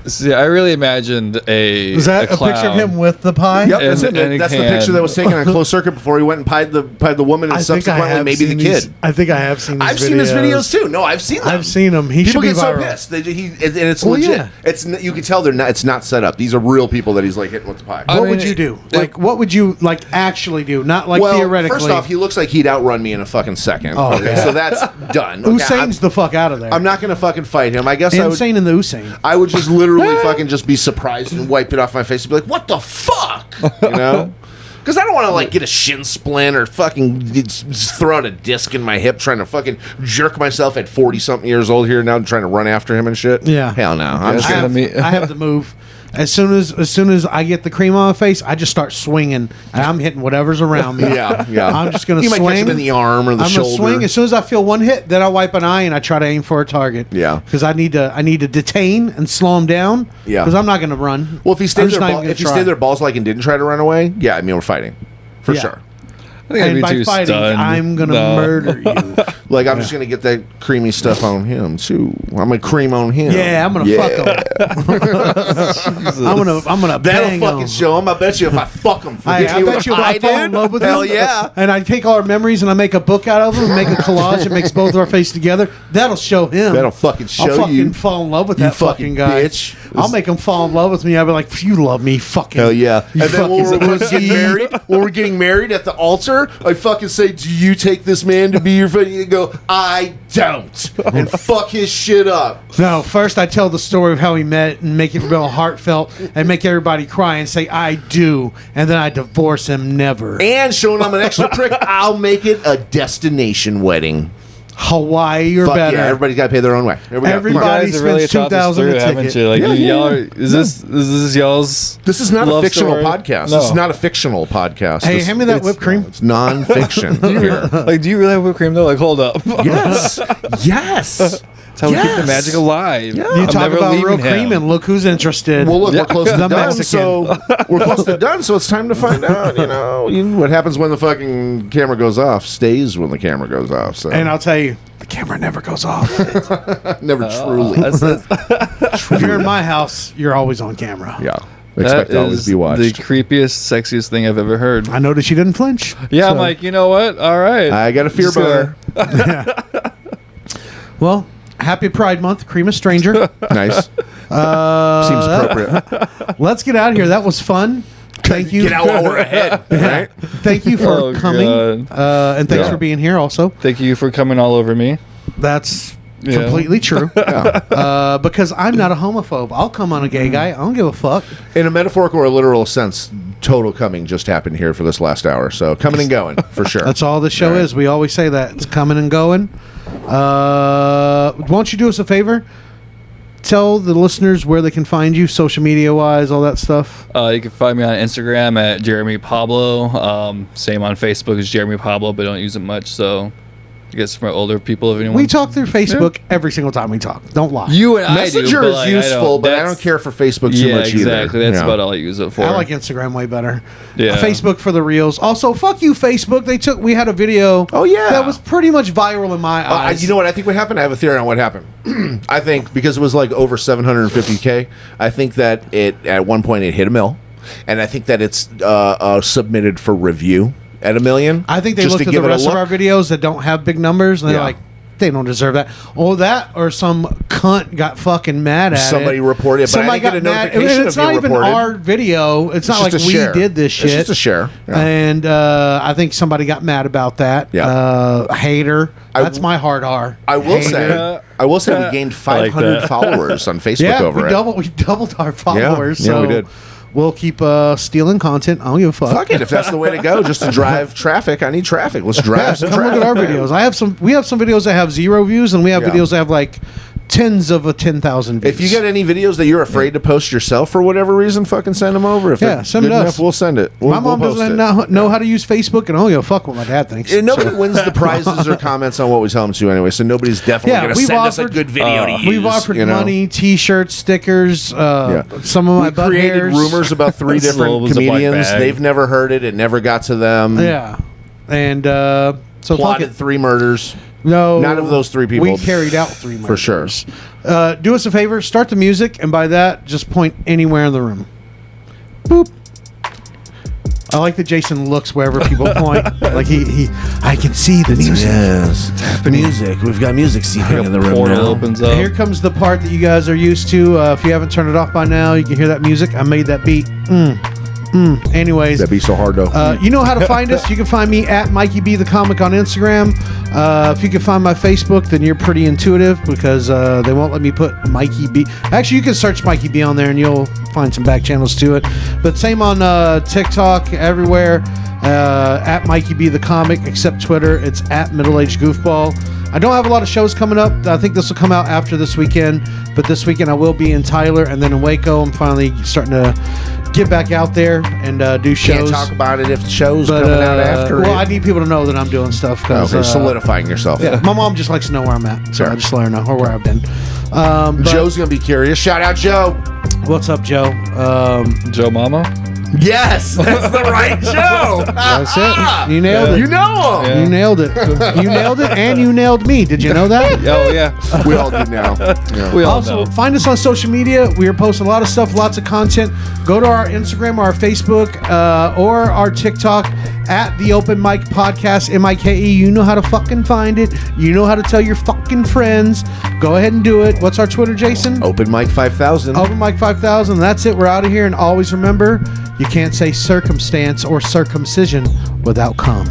See, I really imagined Is that a clown. picture of him with the pie? Yep, that's And- it. and a That's the can. picture that was taken on closed circuit before he went and pied the woman and I think I subsequently have maybe the seen kid. these- I think I have seen these I've seen his videos too. No, I've seen them. I've seen them. He People should be get so viral. pissed. And it's Well, legit. yeah. It's you can tell they're not. It's not set up. These are real people that he's like hitting with the pie. I What mean, would you do? it- Like, what would you like actually do? Not like well, theoretically. first off, he looks like he'd outrun me in a fucking second. Oh, okay, yeah. so that's done. Okay, Usain's the fuck out of there. I'm not gonna fucking fight him. I guess I would. Insane in the Usain. I would just literally fucking just be surprised and wipe it off my face and be like, "What the fuck?" You know? Because I don't want to like get a shin splint or fucking just throw out a disc in my hip trying to fucking jerk myself at 40-something years old here now and trying to run after him and shit. Yeah. Hell no. I'm Yeah, just I gonna. gonna have, I have the move. As soon as I get the cream on my face, I just start swinging, and I'm hitting whatever's around me. Yeah. I'm just gonna You might swing. catch him in the arm or the I'm shoulder. gonna swing. As soon as I feel one hit, then I wipe an eye and I try to aim for a target. Yeah. Because I need to detain and slow him down. Yeah. Because I'm not gonna run. Well, if he I'm stayed just there, not even gonna if he try. stayed there balls like and didn't try to run away, yeah, I mean we're fighting for Yeah. sure. I think I'd and be by too fighting, stunned. I'm gonna No. murder you. Like I'm just gonna get that creamy stuff on him too. I'm gonna cream on him. Yeah, I'm gonna fuck him. I'm gonna That'll bang fucking him. show him. I bet you if I fuck him, I forget me bet what you if I fall in love with hell him, yeah. and I take all our memories and I make a book out of them, and make a collage that makes both of our faces together. That'll show him. That'll fucking show I'll fucking you. fall in love with You that fucking guy. bitch. I'll make him fall in love with me. I'll be like, you love me, fucking. Hell yeah. You And then when fucking we're getting pussy. married, when we're getting married at the altar, I fucking say, "Do you take this man to be your friend?" You go, "I don't, and fuck his shit up. No, first I tell the story of how we met and make it real heartfelt and make everybody cry and say, I do. And then I divorce him never. And showing I'm an extra prick, I'll make it a destination wedding. Hawaii or Fuck better. yeah, everybody's got to pay their own way. Here we go. Everybody- You guys have really spends thought this $2,000 through, a haven't ticket. you? Like, Yeah, y'all are, is this y'all's? This is not a love fictional story? podcast. No. This is not a fictional podcast. Hey, This- hand me that it's- whipped cream. It's non-fiction. Here. Like, do you really have whipped cream though? Like, hold up. Yes. Yes. That's how we keep the magic alive. Yeah. You I'm talk never about leaving real him. cream and look who's interested. Well, look, we're close to The done, Mexican. so we're close to done. So it's time to find out. You know what happens when the fucking camera goes off stays when the camera goes off. So And I'll tell you, the camera never goes off. never truly. If you're in my house, you're always on camera. Yeah, That expect to always is be watched. the creepiest, sexiest thing I've ever heard. I noticed you didn't flinch. Yeah, I'm So- like, you know what? All right. I got a fear Just, boner. Well, happy Pride Month, Cream a Stranger. Nice. Seems appropriate. Let's get out of here. That was fun. Thank you. Get out while we're ahead. Right? Thank you for Oh, coming. God. And thanks Yeah. for being here also. Thank you for coming all over me. That's Yeah. completely true. Because I'm not a homophobe. I'll come on a gay guy. I don't give a fuck. In a metaphorical or a literal sense, total coming just happened here for this last hour. So coming and going for sure. That's all the show Right. is. We always say that. It's coming and going. Won't you do us a favor? Tell the listeners where they can find you, social media wise, all that stuff. You can find me on Instagram at Jeremy Pablo. Same on Facebook as Jeremy Pablo, but don't use it much. So I guess for older people, if anyone. We talk through Facebook every single time we talk. Don't lie. You and I do. Messenger but, is like, useful, but I that's- don't care for Facebook too Yeah, much either. exactly. That's Yeah. about all I use it for. I like Instagram way better. Yeah. Facebook for the reels. Also, fuck you, Facebook. We had a video. Oh, yeah. that was pretty much viral in my eyes. You know what? I think what happened. I have a theory on what happened. I think because it was like over 750K. I think that it at one point it hit a mill, and I think that it's submitted for review at $1 million. I think they just looked to at give the it a rest of look. our videos that don't have big numbers, and they're Yeah. like, they don't deserve that. Or that, or some cunt got fucking mad at Somebody it. reported it, but I Somebody didn't get a got mad. notification It's of not you even reported. our video. It's not like just a we share. did this shit. It's just a share. Yeah. And I think somebody got mad about that. Yeah. Hater. That's my hard R. I will Hater. say we gained I like 500 that. followers on Facebook Yeah, over we it. doubled our followers. Yeah, so we did. We'll keep stealing content. I don't give a fuck. Fuck it, if that's the way to go, just to drive traffic. I need traffic. Let's drive some Come look traffic. at our videos. We have some videos that have 0 views, and we have Yeah. videos that have like tens of 10,000 views. If you get any videos that you're afraid to post yourself for whatever reason, fucking send them over. If Yeah, they're send good it us. enough, we'll send it. my mom we'll post doesn't know how to use Facebook, and I don't give a fuck what my dad thinks. And nobody wins the prizes or comments on what we tell them to anyway, so nobody's definitely Yeah, going to we've send us a offered- good video to use. We've offered you know? money, T-shirts, stickers, some of my We butt created hairs. rumors about 3 Slow different was a black comedians. bag. They've never heard it. It never got to them. Yeah, and so fuck Plotted it. 3 murders. No, None of those 3 people. We carried out 3 For sure. murders. Do us a favor, start the music, and by that, just point anywhere in the room. Boop. I like that Jason looks wherever people point. Like I can see the music. Yes. Music. We've got music seeping in the room Portal now. opens up. Here comes the part that you guys are used to. If you haven't turned it off by now, you can hear that music. I made that beat. Anyways, That'd be so hard though. you know how to find us. You can find me at Mikey B the Comic on Instagram. If you can find my Facebook, then you're pretty intuitive because they won't let me put Mikey B. Actually, you can search Mikey B on there and you'll find some back channels to it. But same on TikTok, everywhere. At Mikey B the Comic, except Twitter, it's at Middle Aged Goofball. I don't have a lot of shows coming up. I think this will come out after this weekend. But this weekend I will be in Tyler and then in Waco. I'm finally starting to get back out there and do shows. Can't talk about it if the show's But, coming out after well, it. I need people to know that I'm doing stuff. Cause, Okay, solidifying yourself. yeah, my mom just likes to know where I'm at, so Sure. I just let her know or where I've been. But Joe's gonna be curious. Shout out Joe. what's up, Joe? Joe Mama. Yes, that's the right Joe. That's it. You nailed it. You know him. Yeah. You nailed it. You nailed it, and you nailed me. Did you know that? Oh yeah. We all do now. Yeah. We all Also, know. find us on social media. We are posting a lot of stuff, lots of content. Go to our Instagram or our Facebook or our TikTok at the Open Mic Podcast, MIKE. You know how to fucking find it. You know how to tell your fucking friends. Go ahead and do it. What's our Twitter, Jason? Open Mic 5000. Open Mic 5000. That's it. We're out of here. And always remember, you can't say circumstance or circumcision without cum.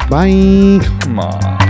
Bye. Come on.